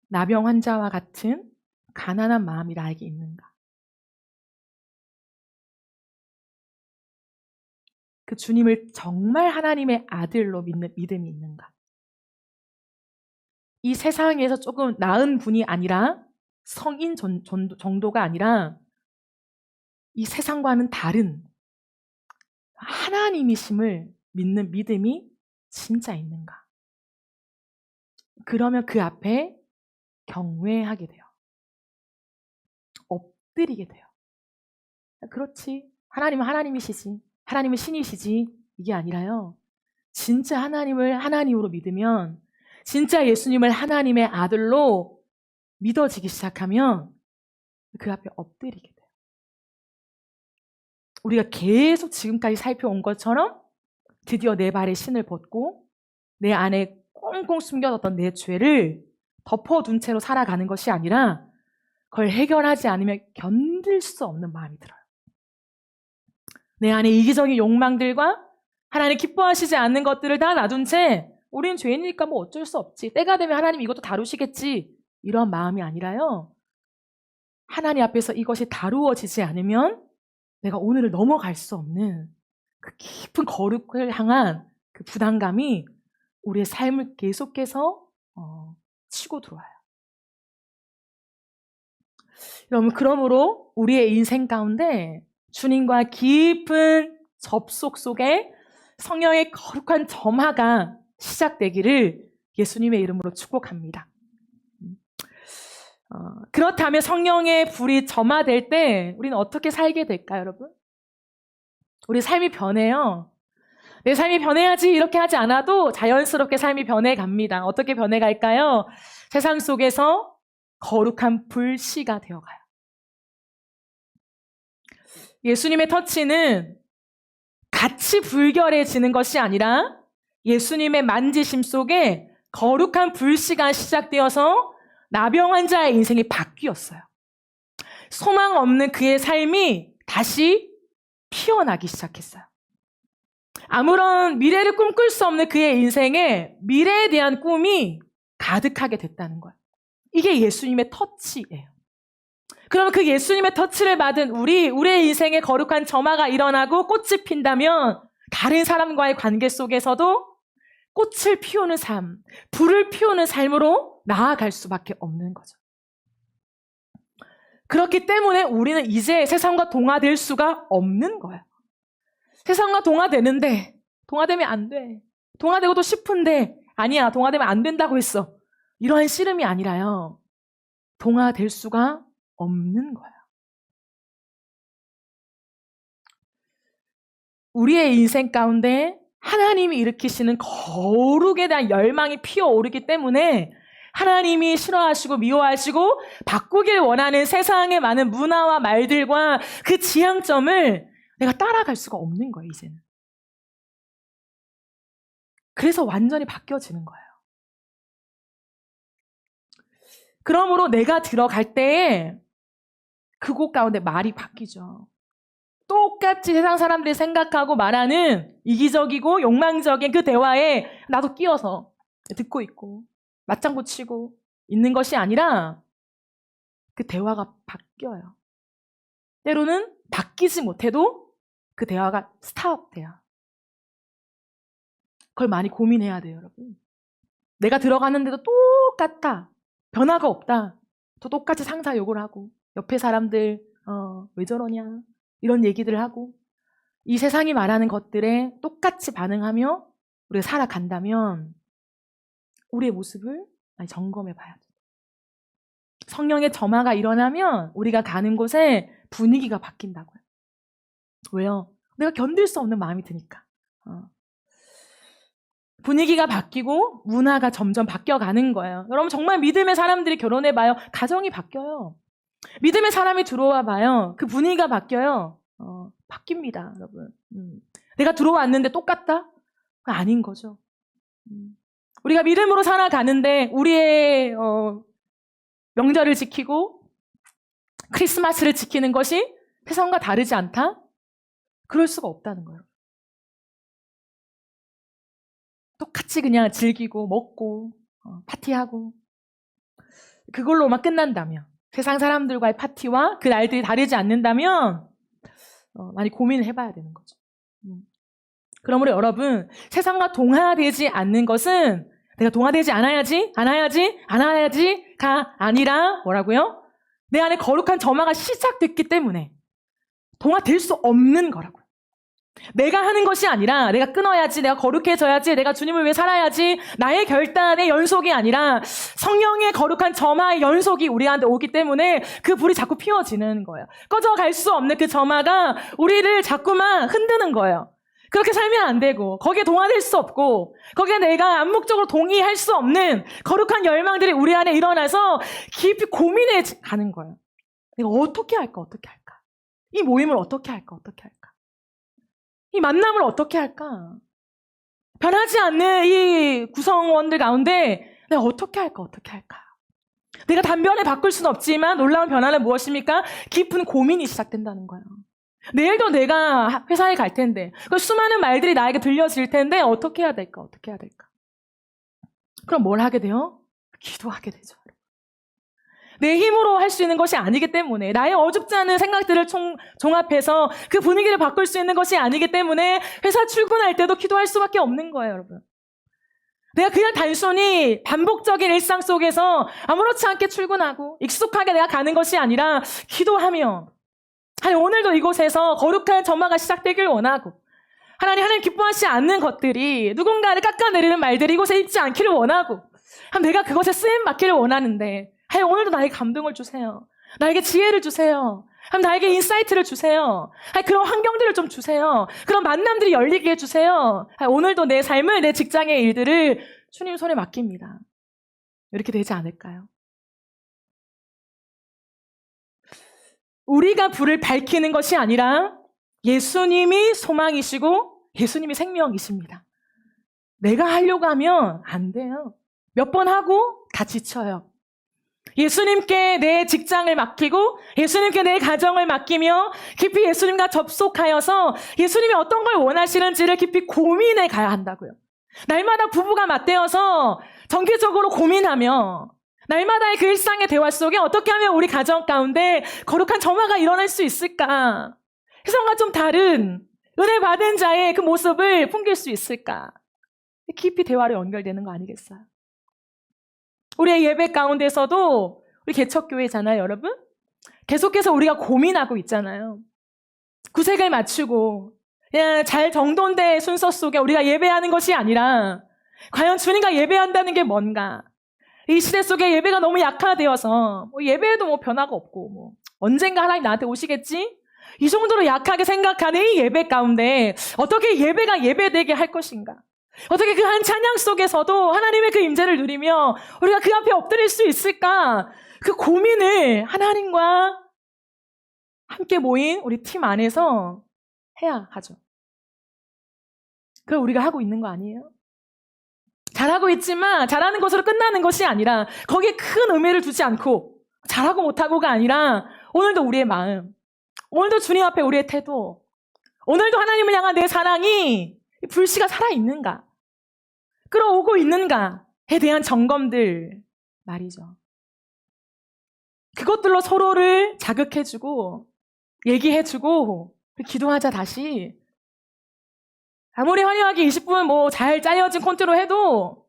나병 환자와 같은 가난한 마음이 나에게 있는가? 그 주님을 정말 하나님의 아들로 믿는 믿음이 있는가? 이 세상에서 조금 나은 분이 아니라 성인 정도가 아니라 이 세상과는 다른 하나님이심을 믿는 믿음이 진짜 있는가? 그러면 그 앞에 경외하게 돼요. 엎드리게 돼요. 그렇지. 하나님은 하나님이시지. 하나님은 신이시지. 이게 아니라요. 진짜 하나님을 하나님으로 믿으면 진짜 예수님을 하나님의 아들로 믿어지기 시작하면 그 앞에 엎드리게 돼요. 우리가 계속 지금까지 살펴온 것처럼 드디어 내 발에 신을 벗고 내 안에 꽁꽁 숨겨뒀던 내 죄를 덮어둔 채로 살아가는 것이 아니라 그걸 해결하지 않으면 견딜 수 없는 마음이 들어요. 내 안에 이기적인 욕망들과 하나님 기뻐하시지 않는 것들을 다 놔둔 채 우린 죄인이니까 뭐 어쩔 수 없지. 때가 되면 하나님 이것도 다루시겠지. 이런 마음이 아니라요. 하나님 앞에서 이것이 다루어지지 않으면 내가 오늘을 넘어갈 수 없는 그 깊은 거룩을 향한 그 부담감이 우리의 삶을 계속해서 치고 들어와요. 여러분, 그러므로 우리의 인생 가운데 주님과 깊은 접속 속에 성령의 거룩한 점화가 시작되기를 예수님의 이름으로 축복합니다. 그렇다면 성령의 불이 점화될 때 우리는 어떻게 살게 될까요, 여러분? 우리 삶이 변해요. 내 삶이 변해야지 이렇게 하지 않아도 자연스럽게 삶이 변해갑니다. 어떻게 변해갈까요? 세상 속에서 거룩한 불씨가 되어가요. 예수님의 터치는 같이 불결해지는 것이 아니라 예수님의 만지심 속에 거룩한 불씨가 시작되어서 나병 환자의 인생이 바뀌었어요. 소망 없는 그의 삶이 다시 피어나기 시작했어요. 아무런 미래를 꿈꿀 수 없는 그의 인생에 미래에 대한 꿈이 가득하게 됐다는 거예요. 이게 예수님의 터치예요. 그럼 그 예수님의 터치를 받은 우리의 인생에 거룩한 점화가 일어나고 꽃이 핀다면 다른 사람과의 관계 속에서도 꽃을 피우는 삶, 불을 피우는 삶으로 나아갈 수밖에 없는 거죠. 그렇기 때문에 우리는 이제 세상과 동화될 수가 없는 거예요. 세상과 동화되는데 동화되면 안 돼. 동화되고도 싶은데 아니야, 동화되면 안 된다고 했어. 이러한 씨름이 아니라요. 동화될 수가 없는 거예요. 우리의 인생 가운데 하나님이 일으키시는 거룩에 대한 열망이 피어오르기 때문에 하나님이 싫어하시고 미워하시고 바꾸길 원하는 세상의 많은 문화와 말들과 그 지향점을 내가 따라갈 수가 없는 거예요, 이제는. 그래서 완전히 바뀌어지는 거예요. 그러므로 내가 들어갈 때에 그곳 가운데 말이 바뀌죠. 똑같이 세상 사람들이 생각하고 말하는 이기적이고 욕망적인 그 대화에 나도 끼어서 듣고 있고 맞장구 치고 있는 것이 아니라 그 대화가 바뀌어요. 때로는 바뀌지 못해도 그 대화가 스탑돼요. 그걸 많이 고민해야 돼요, 여러분. 내가 들어가는데도 똑같아. 변화가 없다. 또 똑같이 상사 욕을 하고 옆에 사람들 왜 저러냐 이런 얘기들을 하고 이 세상이 말하는 것들에 똑같이 반응하며 우리가 살아간다면 우리의 모습을 많이 점검해 봐야 돼요. 성령의 점화가 일어나면 우리가 가는 곳에 분위기가 바뀐다고요. 왜요? 내가 견딜 수 없는 마음이 드니까. 분위기가 바뀌고 문화가 점점 바뀌어가는 거예요. 여러분 정말 믿음의 사람들이 결혼해봐요. 가정이 바뀌어요. 믿음의 사람이 들어와봐요. 그 분위기가 바뀌어요. 바뀝니다, 여러분. 내가 들어왔는데 똑같다? 아닌 거죠. 우리가 믿음으로 살아가는데 우리의 명절을 지키고 크리스마스를 지키는 것이 세상과 다르지 않다? 그럴 수가 없다는 거예요. 똑같이 그냥 즐기고 먹고 파티하고 그걸로만 끝난다면 세상 사람들과의 파티와 그 날들이 다르지 않는다면 많이 고민을 해봐야 되는 거죠. 그러므로 여러분 세상과 동화되지 않는 것은 내가 동화되지 않아야지가 아니라 뭐라고요? 내 안에 거룩한 점화가 시작됐기 때문에 동화될 수 없는 거라고요. 내가 하는 것이 아니라 내가 끊어야지, 내가 거룩해져야지, 내가 주님을 위해 살아야지 나의 결단의 연속이 아니라 성령의 거룩한 점화의 연속이 우리한테 오기 때문에 그 불이 자꾸 피워지는 거예요. 꺼져갈 수 없는 그 점화가 우리를 자꾸만 흔드는 거예요. 그렇게 살면 안 되고 거기에 동화될 수 없고 거기에 내가 암묵적으로 동의할 수 없는 거룩한 열망들이 우리 안에 일어나서 깊이 고민해 가는 거예요. 내가 어떻게 할까? 이 모임을 어떻게 할까? 이 만남을 어떻게 할까? 변하지 않는 이 구성원들 가운데 내가 어떻게 할까? 내가 단변에 바꿀 수는 없지만 놀라운 변화는 무엇입니까? 깊은 고민이 시작된다는 거예요. 내일도 내가 회사에 갈 텐데 그 수많은 말들이 나에게 들려질 텐데 어떻게 해야 될까? 그럼 뭘 하게 돼요? 기도하게 되죠. 내 힘으로 할 수 있는 것이 아니기 때문에 나의 어줍지 않은 생각들을 종합해서 그 분위기를 바꿀 수 있는 것이 아니기 때문에 회사 출근할 때도 기도할 수밖에 없는 거예요, 여러분. 내가 그냥 단순히 반복적인 일상 속에서 아무렇지 않게 출근하고 익숙하게 내가 가는 것이 아니라 기도하며 오늘도 이곳에서 거룩한 점화가 시작되길 원하고 하나님 기뻐하시지 않는 것들이 누군가를 깎아내리는 말들이 이곳에 있지 않기를 원하고 내가 그것에 쓰임 받기를 원하는데 오늘도 나에게 감동을 주세요. 나에게 지혜를 주세요. 나에게 인사이트를 주세요. 그런 환경들을 좀 주세요. 그런 만남들이 열리게 해주세요. 오늘도 내 삶을, 내 직장의 일들을 주님 손에 맡깁니다. 이렇게 되지 않을까요? 우리가 불을 밝히는 것이 아니라 예수님이 소망이시고 예수님이 생명이십니다. 내가 하려고 하면 안 돼요. 몇 번 하고 다 지쳐요. 예수님께 내 직장을 맡기고 예수님께 내 가정을 맡기며 깊이 예수님과 접속하여서 예수님이 어떤 걸 원하시는지를 깊이 고민해 가야 한다고요. 날마다 부부가 맞대어서 정기적으로 고민하며 날마다의 그 일상의 대화 속에 어떻게 하면 우리 가정 가운데 거룩한 점화가 일어날 수 있을까? 세상과 좀 다른 은혜 받은 자의 그 모습을 풍길 수 있을까? 깊이 대화로 연결되는 거 아니겠어요? 우리의 예배 가운데서도 우리 개척교회잖아요, 여러분? 계속해서 우리가 고민하고 있잖아요. 구색을 맞추고 그냥 잘 정돈된 순서 속에 우리가 예배하는 것이 아니라 과연 주님과 예배한다는 게 뭔가? 이 시대 속에 예배가 너무 약화되어서 예배에도 변화가 없고 언젠가 하나님 나한테 오시겠지? 이 정도로 약하게 생각하는 이 예배 가운데 어떻게 예배가 예배되게 할 것인가? 어떻게 그 한 찬양 속에서도 하나님의 그 임재를 누리며 우리가 그 앞에 엎드릴 수 있을까? 그 고민을 하나님과 함께 모인 우리 팀 안에서 해야 하죠. 그걸 우리가 하고 있는 거 아니에요? 잘하고 있지만 잘하는 것으로 끝나는 것이 아니라 거기에 큰 의미를 두지 않고 잘하고 못하고가 아니라 오늘도 우리의 마음, 오늘도 주님 앞에 우리의 태도, 오늘도 하나님을 향한 내 사랑이 불씨가 살아있는가, 끌어오고 있는가에 대한 점검들 말이죠. 그것들로 서로를 자극해주고 얘기해주고 기도하자 다시. 아무리 화려하게 20분 잘 짜여진 콘티로 해도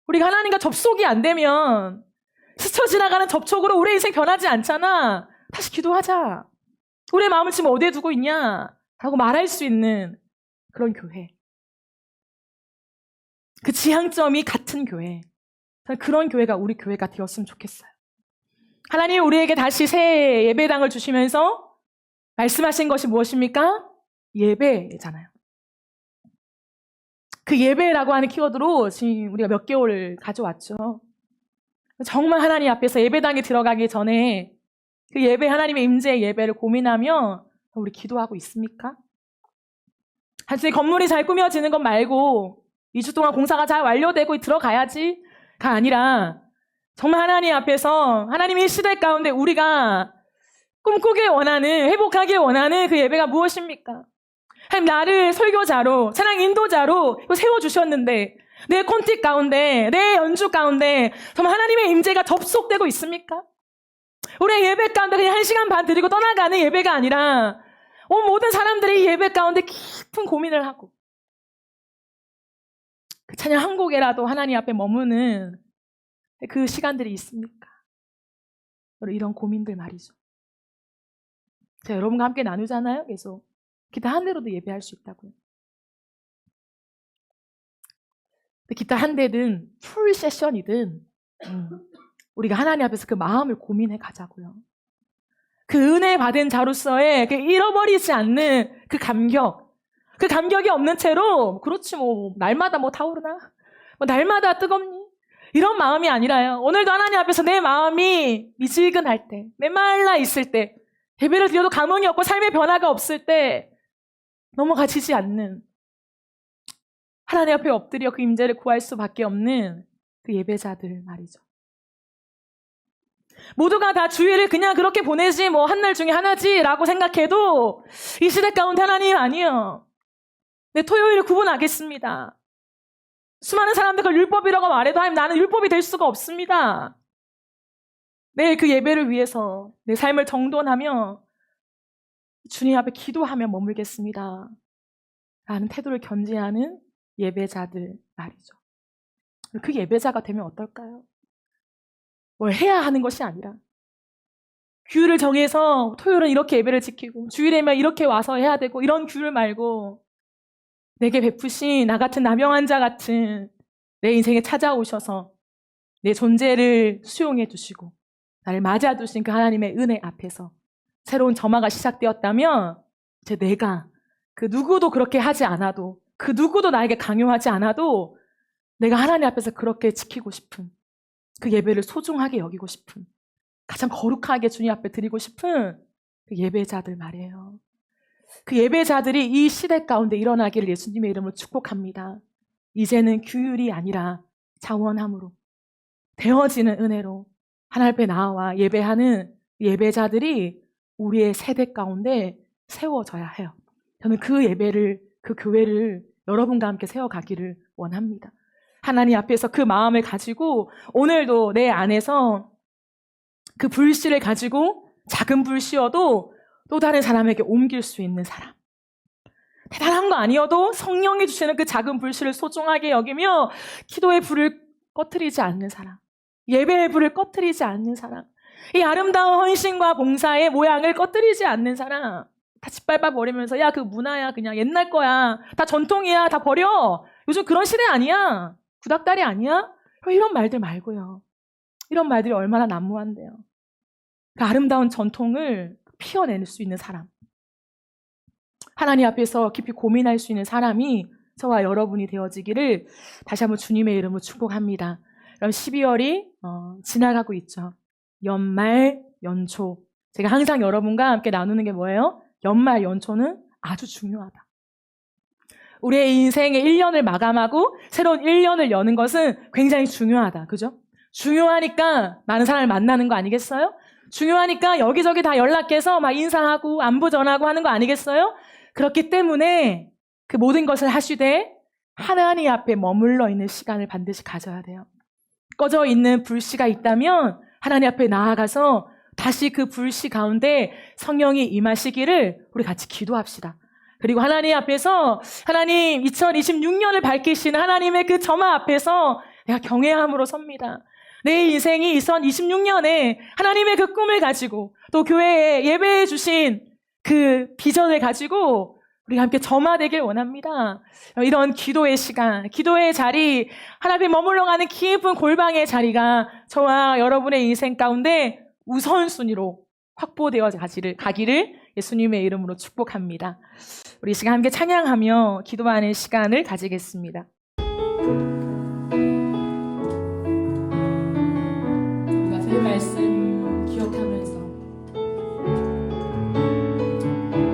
우리가 하나님과 접속이 안 되면 스쳐 지나가는 접촉으로 우리의 인생 변하지 않잖아. 다시 기도하자. 우리의 마음을 지금 어디에 두고 있냐? 라고 말할 수 있는 그런 교회. 그 지향점이 같은 교회. 그런 교회가 우리 교회가 되었으면 좋겠어요. 하나님 우리에게 다시 새 예배당을 주시면서 말씀하신 것이 무엇입니까? 예배잖아요. 그 예배라고 하는 키워드로 지금 우리가 몇 개월을 가져왔죠. 정말 하나님 앞에서 예배당에 들어가기 전에 그 예배, 하나님의 임재의 예배를 고민하며 우리 기도하고 있습니까? 단순히 건물이 잘 꾸며지는 것 말고 2주 동안 공사가 잘 완료되고 들어가야지가 아니라 정말 하나님 앞에서 하나님의 시대 가운데 우리가 꿈꾸길 원하는, 회복하길 원하는 그 예배가 무엇입니까? 하나님 나를 설교자로, 찬양 인도자로 세워주셨는데 내 콘티 가운데, 내 연주 가운데 정말 하나님의 임재가 접속되고 있습니까? 우리의 예배 가운데 그냥 1시간 반 드리고 떠나가는 예배가 아니라 모든 사람들이 이 예배 가운데 깊은 고민을 하고 그 찬양 한 곡에라도 하나님 앞에 머무는 그 시간들이 있습니까? 이런 고민들 말이죠. 제가 여러분과 함께 나누잖아요. 계속 기타 한 대로도 예배할 수 있다고요. 기타 한 대든 풀 세션이든 우리가 하나님 앞에서 그 마음을 고민해 가자고요. 그 은혜 받은 자로서의 그 잃어버리지 않는 그 감격, 그 감격이 없는 채로 그렇지 날마다 타오르나? 날마다 뜨겁니? 이런 마음이 아니라요. 오늘도 하나님 앞에서 내 마음이 미지근할 때, 메말라 있을 때, 예배를 드려도 감흥이 없고 삶의 변화가 없을 때 넘어가지지 않는 하나님 앞에 엎드려 그 임재를 구할 수밖에 없는 그 예배자들 말이죠. 모두가 다 주일을 그냥 그렇게 보내지 한 날 중에 하나지라고 생각해도 이 시대 가운데 하나님 아니요. 내 토요일을 구분하겠습니다. 수많은 사람들 그 율법이라고 말해도 하나님 나는 율법이 될 수가 없습니다. 내일 그 예배를 위해서 내 삶을 정돈하며 주님 앞에 기도하며 머물겠습니다. 라는 태도를 견지하는 예배자들 말이죠. 그 예배자가 되면 어떨까요? 뭘 해야 하는 것이 아니라 규율을 정해서 토요일은 이렇게 예배를 지키고 주일에만 이렇게 와서 해야 되고 이런 규율 말고 내게 베푸신 나 같은 남영한 자 같은 내 인생에 찾아오셔서 내 존재를 수용해 주시고 나를 맞아두신 그 하나님의 은혜 앞에서 새로운 점화가 시작되었다면 이제 내가 그 누구도 그렇게 하지 않아도 그 누구도 나에게 강요하지 않아도 내가 하나님 앞에서 그렇게 지키고 싶은 그 예배를 소중하게 여기고 싶은 가장 거룩하게 주님 앞에 드리고 싶은 그 예배자들 말이에요. 그 예배자들이 이 시대 가운데 일어나기를 예수님의 이름으로 축복합니다. 이제는 규율이 아니라 자원함으로 되어지는 은혜로 하나님 앞에 나와 예배하는 예배자들이 우리의 세대 가운데 세워져야 해요. 저는 그 예배를, 그 교회를 여러분과 함께 세워가기를 원합니다. 하나님 앞에서 그 마음을 가지고 오늘도 내 안에서 그 불씨를 가지고 작은 불씨여도 또 다른 사람에게 옮길 수 있는 사람. 대단한 거 아니어도 성령이 주시는 그 작은 불씨를 소중하게 여기며 기도의 불을 꺼트리지 않는 사람. 예배의 불을 꺼트리지 않는 사람. 이 아름다운 헌신과 봉사의 모양을 꺼트리지 않는 사람. 다 짓밟아 버리면서 야, 그 문화야. 그냥 옛날 거야. 다 전통이야. 다 버려. 요즘 그런 시대 아니야. 구닥다리 아니야? 이런 말들 말고요. 이런 말들이 얼마나 난무한데요. 그 아름다운 전통을 피워낼 수 있는 사람, 하나님 앞에서 깊이 고민할 수 있는 사람이 저와 여러분이 되어지기를 다시 한번 주님의 이름으로 축복합니다. 그럼 12월이 지나가고 있죠. 연말, 연초. 제가 항상 여러분과 함께 나누는 게 뭐예요? 연말, 연초는 아주 중요하다. 우리의 인생의 1년을 마감하고 새로운 1년을 여는 것은 굉장히 중요하다. 그죠? 중요하니까 많은 사람을 만나는 거 아니겠어요? 중요하니까 여기저기 다 연락해서 막 인사하고 안부 전하고 하는 거 아니겠어요? 그렇기 때문에 그 모든 것을 하시되 하나님 앞에 머물러 있는 시간을 반드시 가져야 돼요. 꺼져 있는 불씨가 있다면 하나님 앞에 나아가서 다시 그 불씨 가운데 성령이 임하시기를 우리 같이 기도합시다. 그리고 하나님 앞에서 하나님 2026년을 밝히시는 하나님의 그 점화 앞에서 내가 경외함으로 섭니다. 내 인생이 2026년에 하나님의 그 꿈을 가지고 또 교회에 예배해 주신 그 비전을 가지고 우리가 함께 점화되길 원합니다. 이런 기도의 시간, 기도의 자리, 하나님이 머물러가는 깊은 골방의 자리가 저와 여러분의 인생 가운데 우선순위로 확보되어 가기를 예수님의 이름으로 축복합니다. 우리 이 시간 함께 찬양하며 기도하는 시간을 가지겠습니다. 우리가 들은 말씀 기억하면서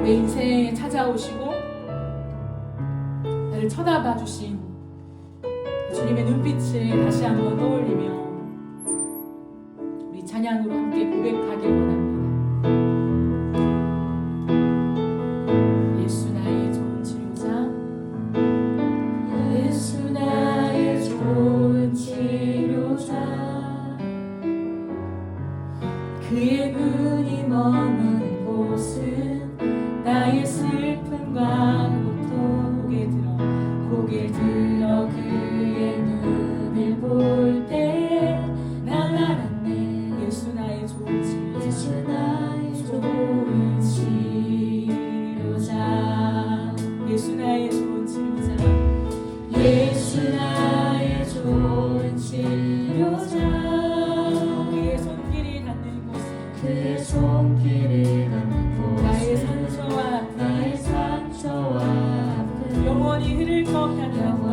내 인생에 찾아오시고 나를 쳐다봐 주신 주님의 눈빛을 다시 한번 떠올리며 우리 찬양으로 함께 고백하길 원합니다. 예수 나의 좋은 치료자, 예수 나의 좋은 치료자, 그의 눈이 머무는 곳은 나의 슬픔과 고개를 들어 그의 눈을 볼 때 난 알았네. 예수 나의 좋은 치료자, 예수 나의 좋은 치료자, 예수 나의 좋은 치료자, 예수 나의 좋은 치료자, 그의 손길이 닿는 곳, 그의 손길이 닿는 곳, 나의 상처와 영원히 흐를 것 같았던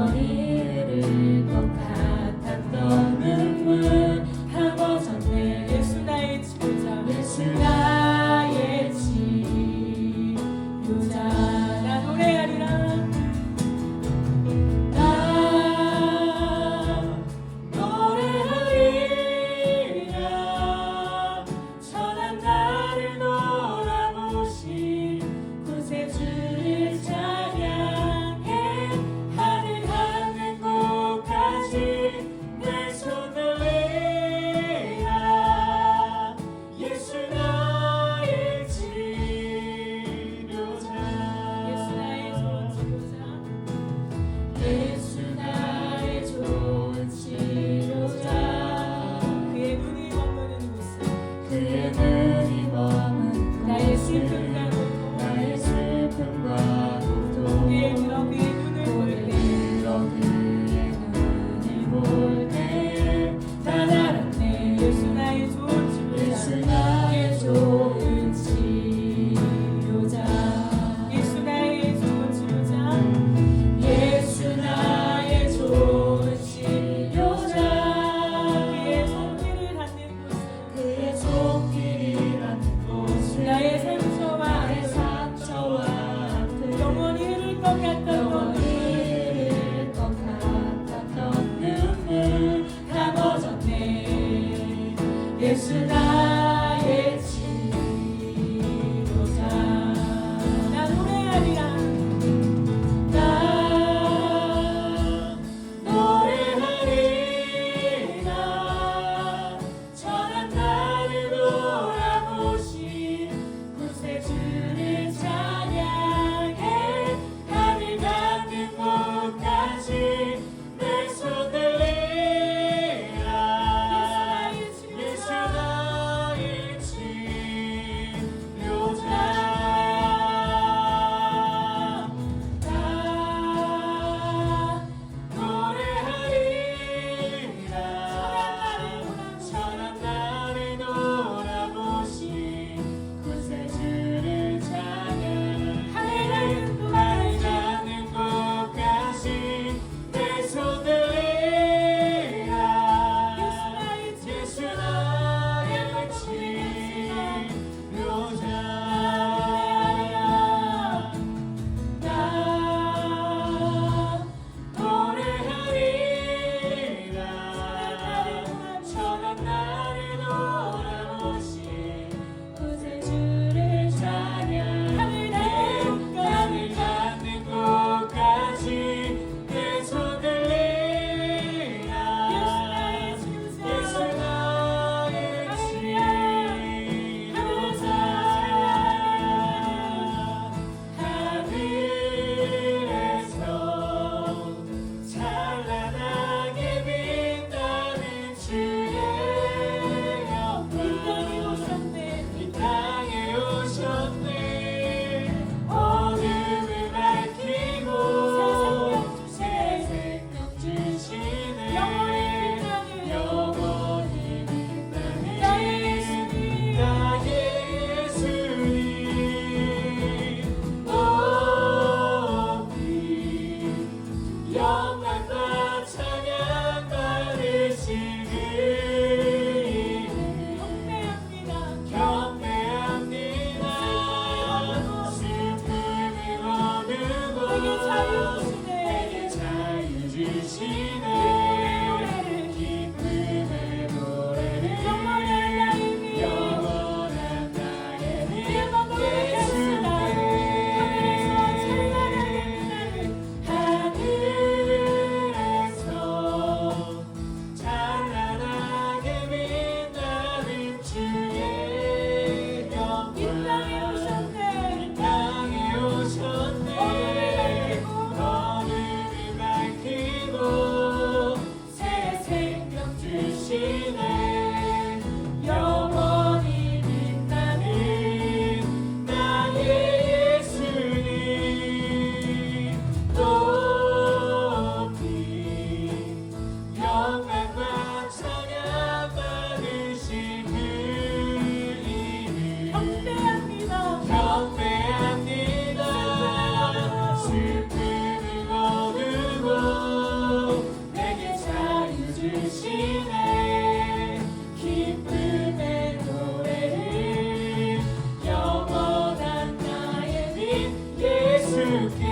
눈물 다 젖었네. 예수 나의 치료자, 예수 나의 치료자, 나 노래하리라, 나 노래하리라. 천한 나를 돌아보신 구세주를 찬양해 하늘 하늘 곳까지 영광과 찬양 받으시길 경배합니다. 슬픔을 거두고 내게 자유 주시네. 기쁨의 노래를 영원한 나의 힘 예수께 하늘에서 찬란하게 빛나는 주의 영광 이 땅에 오셨네. 어둠을 밝히고 새 생명 주시네. 영원히 빛나는 나의 예수님 높이 영광과 찬양 받으신 그 이름 경배합니다. 슬픔을 거두고 내게 자유 주시네. 기쁨의 노래를 영원한 나의 빛 예수께.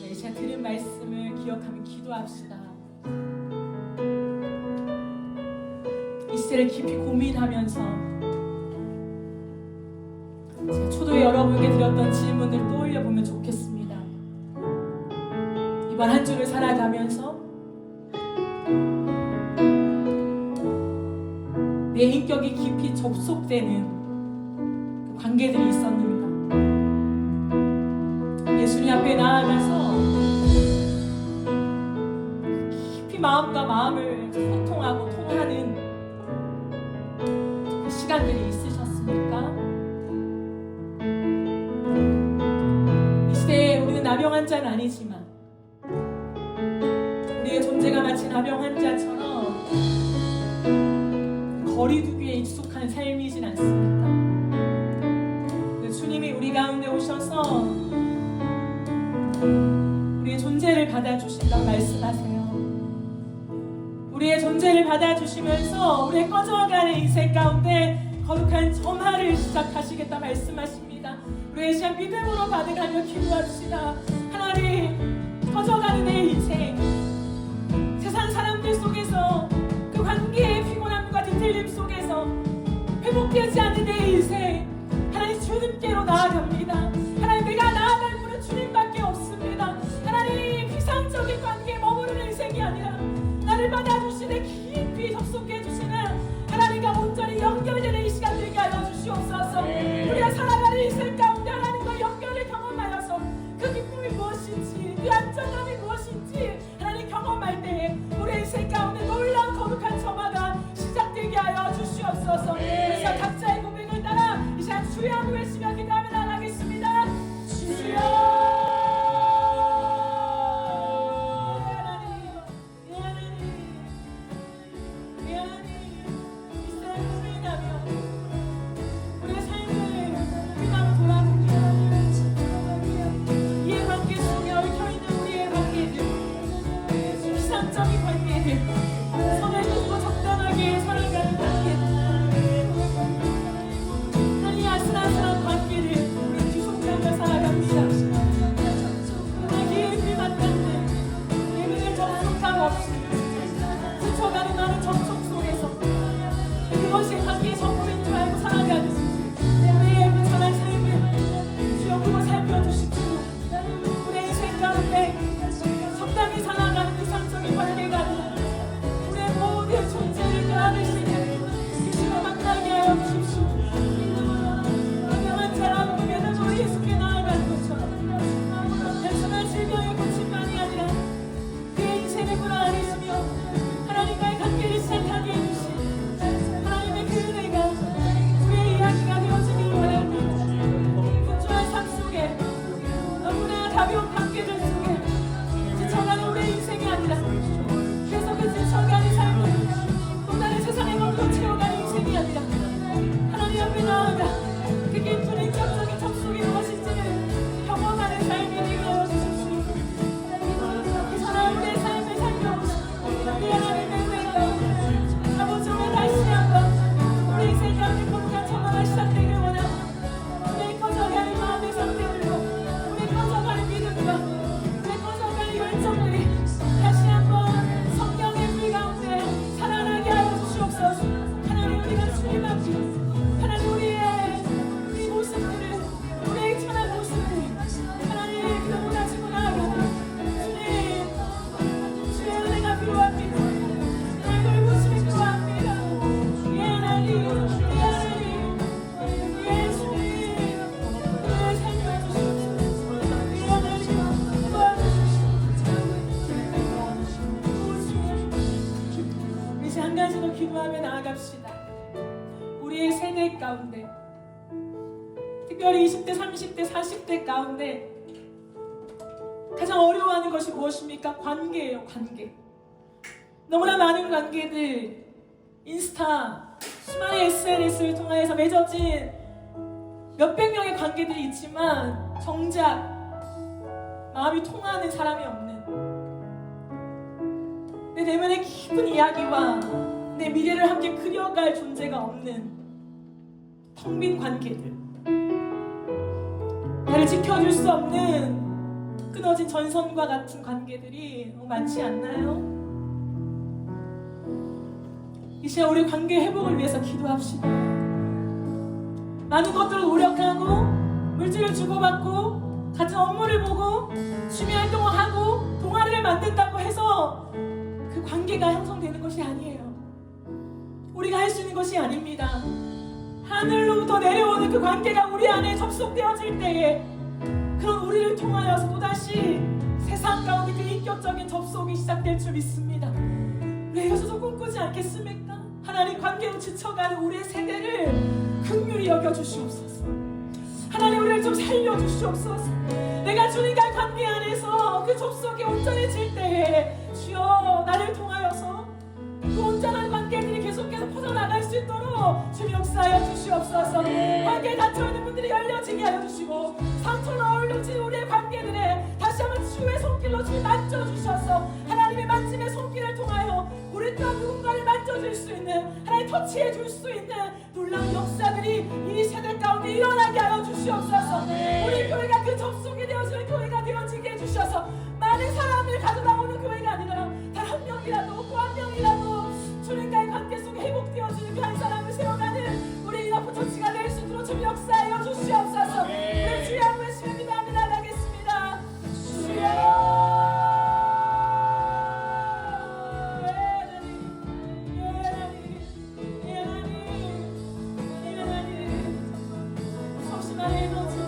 네, 이 시간 들은 말씀을 기억하며 기도합시다. 이 시대를 깊이 고민하면서 제가 초도에 여러분께 드렸던 질문을 떠올려 보면 좋겠습니다. 이번 한 주를 살아가면서 내 인격이 깊이 접속되는 그 관계들이 있었는가? 예수님 앞에 나아가서 깊이 마음과 마음을 소통하고 통하는 그 시간들이 있으셨습니까? 이 시대에 우리는 나병 환자는 아니지만 우리의 존재가 마치 나병 환자처럼 거리두기에 익숙한 삶이진 않습니까? 주님이 우리 가운데 오셔서 우리의 존재를 받아주신다고 말씀하세요. 우리의 존재를 받아주시면서 우리의 꺼져가는 인생 가운데 거룩한 점화를 시작하시겠다 말씀하십니다. 우리의 시간 믿음으로 받아가며 기도합시다. 하나님, 꺼져가는 내 인생, 세상 사람들 속에서 그 관계의 피곤함과 뒤틀림 속에서 회복되지 않는 내 인생, 하나님 주님께로 나아갑니다. 하나님, 내가 나아갈 분은 주님밖에 없습니다. 하나님, 이상적인 관계에 머무르는 인생이 아니라 나를 받아주시는 깊이 접속해 주시는 하나님과 온전히 연결되는 이 시간 되게 하여 주시옵소서. 우리가 살아가는 인생 가운데 하나님과 연결을 경험하여서 그 기쁨이 무엇인지, 그 안정감이 무엇인지 하나님 경험할 때에 우리의 인생 가운데 놀라운 거룩한 점화가 시작되게 하여 주시옵소서. 그래서 각자의 고백을 따라 이 시간 주여 하고 외치며 기도하며 나가겠습니다. 주여. 하나님, 이 사랑 세대 가운데, 특별히 20대, 30대, 40대 가운데 가장 어려워하는 것이 무엇입니까? 관계예요. 관계. 너무나 많은 관계들, 인스타, 수많은 SNS를 통해서 맺어진 몇백 명의 관계들이 있지만 정작 마음이 통하는 사람이 없는, 내 내면의 깊은 이야기와 내 미래를 함께 그려갈 존재가 없는 텅 빈 관계들, 나를 지켜줄 수 없는 끊어진 전선과 같은 관계들이 너무 많지 않나요? 이 시간 우리 관계 회복을 위해서 기도합시다. 많은 것들을 노력하고 물질을 주고받고 같은 업무를 보고 취미 활동을 하고 동아리를 만든다고 해서 그 관계가 형성되는 것이 아니에요. 우리가 할 수 있는 것이 아닙니다. 하늘로부터 내려오는 그 관계가 우리 안에 접속되어질 때에 그런 우리를 통하여서 또다시 세상 가운데 그 인격적인 접속이 시작될 줄 믿습니다. 왜 이것을 꿈꾸지 않겠습니까? 하나님 관계로 지쳐가는 우리의 세대를 긍휼히 여겨주시옵소서. 하나님 우리를 좀 살려주시옵소서. 내가 주님과의 관계 안에서 그 접속이 온전해질 때에 주여 나를 통하여서 그 온전한 관계들이 계속해서 퍼져나갈 수 있도록 주님 역사하여 주시옵소서. 관계에 닫혀있는 분들이 열려지게 하여 주시고 상처로 어울려진 우리의 관계들에 다시 한번 주의 손길로 주님 만져주셔서 하나님의 만짐의 손길을 통하여 우리 또한 누군가를 만져줄 수 있는, 하나님 터치해 줄 수 있는 놀라운 역사들이 이 세대 가운데 일어나게 하여 주시옵소서. 우리 교회가 그 접속이 되어지는 교회가 되어지게 해주셔서 많은 사람을 가져나오는 교회가 아니라 단 한 명이라도 그 한 명이라도 주님과의 관계 속에 회복되어지는 그 한 사람을 세워가는 우리 이너프 처치가 될 수 있도록 주님 역사하여 주시옵소서. 우리 주의 한 말씀을 믿으며 나가겠습니다. 주여 소심한 에너지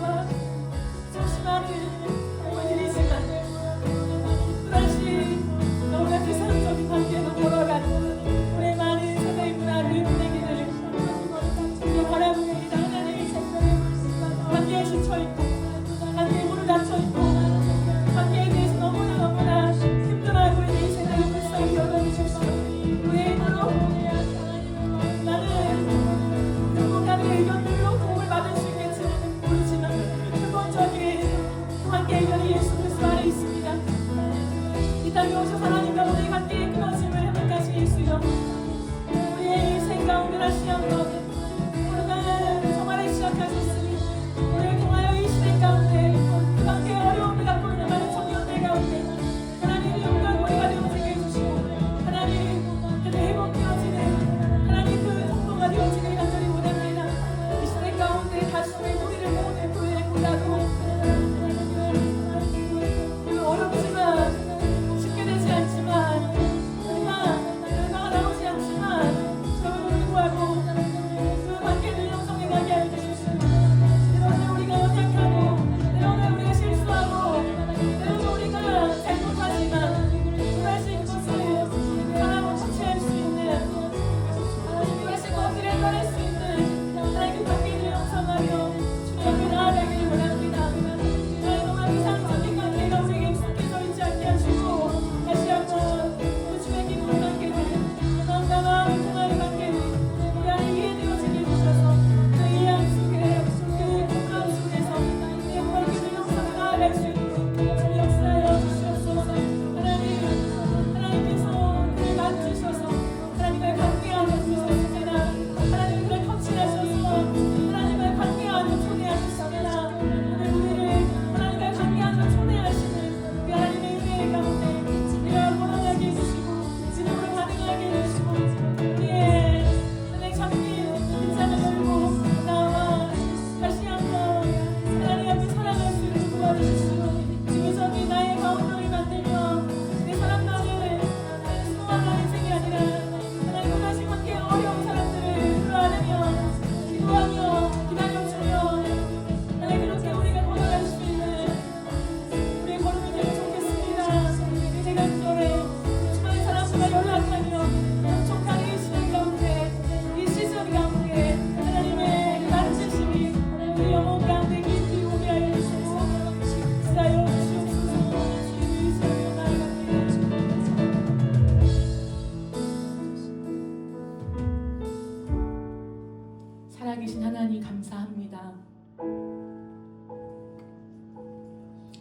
하나니 감사합니다.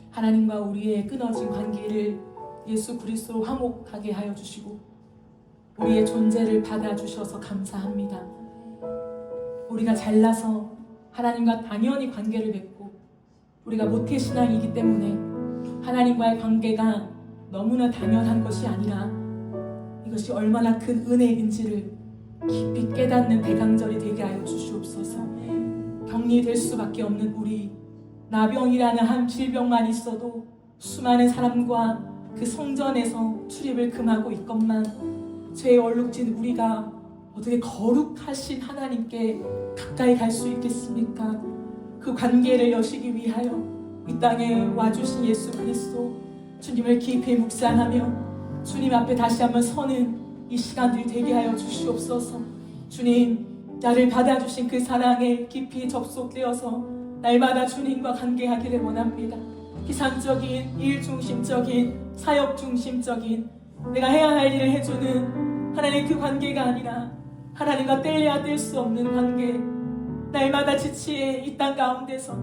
하나님과 우리의 끊어진 관계를 예수 그리스도로 화목하게 하여 주시고 우리의 존재를 받아주셔서 감사합니다. 우리가 잘나서 하나님과 당연히 관계를 맺고 우리가 모태신앙이기 때문에 하나님과의 관계가 너무나 당연한 것이 아니라 이것이 얼마나 큰 은혜인지를 깊이 깨닫는 대강절이 되게 하여 주시옵소서. 격리될 수밖에 없는 우리, 나병이라는 한 질병만 있어도 수많은 사람과 그 성전에서 출입을 금하고 있건만 죄에 얼룩진 우리가 어떻게 거룩하신 하나님께 가까이 갈 수 있겠습니까? 그 관계를 여시기 위하여 이 땅에 와주신 예수 그리스도 주님을 깊이 묵상하며 주님 앞에 다시 한번 서는 이 시간들이 되게 하여 주시옵소서. 주님, 나를 받아주신 그 사랑에 깊이 접속되어서 날마다 주님과 관계하기를 원합니다. 기상적인, 일중심적인, 사역중심적인 내가 해야 할 일을 해주는 하나님 그 관계가 아니라 하나님과 뗄래야 뗄 수 없는 관계, 날마다 지치에 이 땅 가운데서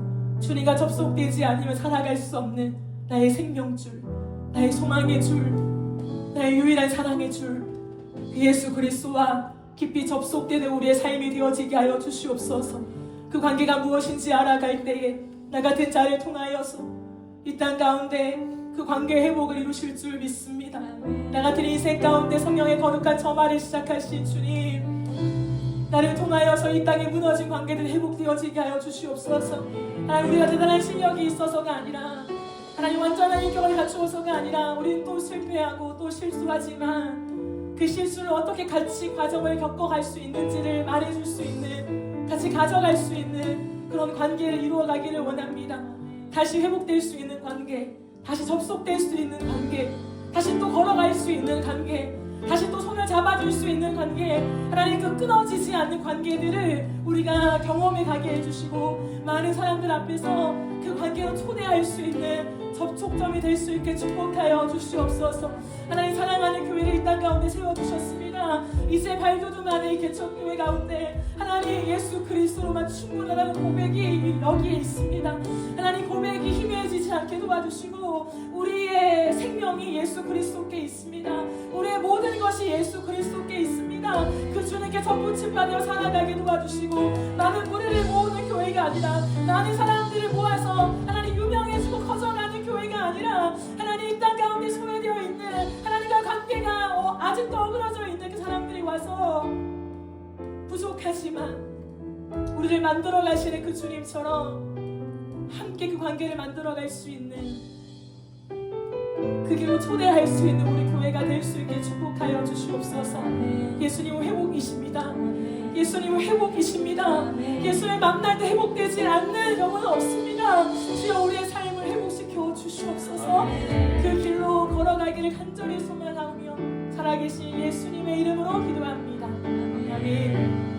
주님과 접속되지 않으면 살아갈 수 없는 나의 생명줄, 나의 소망의 줄, 나의 유일한 사랑의 줄, 그 예수 그리스도와 깊이 접속되는 우리의 삶이 되어지게 하여 주시옵소서. 그 관계가 무엇인지 알아갈 때에 나 같은 자를 통하여서 이 땅 가운데 그 관계 회복을 이루실 줄 믿습니다. 나 같은 인생 가운데 성령의 거룩한 점화를 시작하신 주님, 나를 통하여서 이 땅에 무너진 관계들 회복되어지게 하여 주시옵소서. 하나님, 우리가 대단한 실력이 있어서가 아니라 하나님 완전한 인격을 갖추어서가 아니라 우리는 또 실패하고 또 실수하지만 그 실수를 어떻게 같이 과정을 겪어갈 수 있는지를 말해줄 수 있는, 같이 가져갈 수 있는 그런 관계를 이루어가기를 원합니다. 다시 회복될 수 있는 관계, 다시 접속될 수 있는 관계, 다시 또 걸어갈 수 있는 관계, 다시 또 손을 잡아줄 수 있는 관계, 하나님 그 끊어지지 않는 관계들을 우리가 경험해 가게 해주시고 많은 사람들 앞에서 그 관계로 초대할 수 있는 접촉점이 될 수 있게 축복하여 주시옵소서. 하나님, 사랑하는 교회를 이 땅 가운데 세워주셨습니다. 이제 발돋움 안에 개척교회 가운데 하나님 예수 그리스도로만 충분하다는 고백이 여기에 있습니다. 하나님, 고백이 희미해지지 않게 도와주시고 우리의 생명이 예수 그리스도께 있습니다. 우리의 모든 것이 예수 그리스도께 있습니다. 그 주님께 접붙임 받아 살아가게 도와주시고 많은 무리를 모으는 교회가 아니라 많은 사람들을 모아서 하나님 유명해지고 커져가는 교회가 아니라 하나님 이 땅 가운데 소외되어 있는 하나님과 관계가 아직도 어그러져 있는 그 사람들이 와서 부족하지만 우리를 만들어 가시는 그 주님처럼 함께 그 관계를 만들어 갈 수 있는, 그 길로 초대할 수 있는 우리 교회가 될 수 있게 축복하여 주시옵소서. 예수님은 회복이십니다. 예수님은 회복이십니다. 예수를 만날 때 회복되지 않는 영혼은 없습니다. 주여, 우리의 삶을 회복시켜 주시옵소서. 그 길로 걸어가기를 간절히 소망하며 살아계신 예수님의 이름으로 기도합니다. 아멘.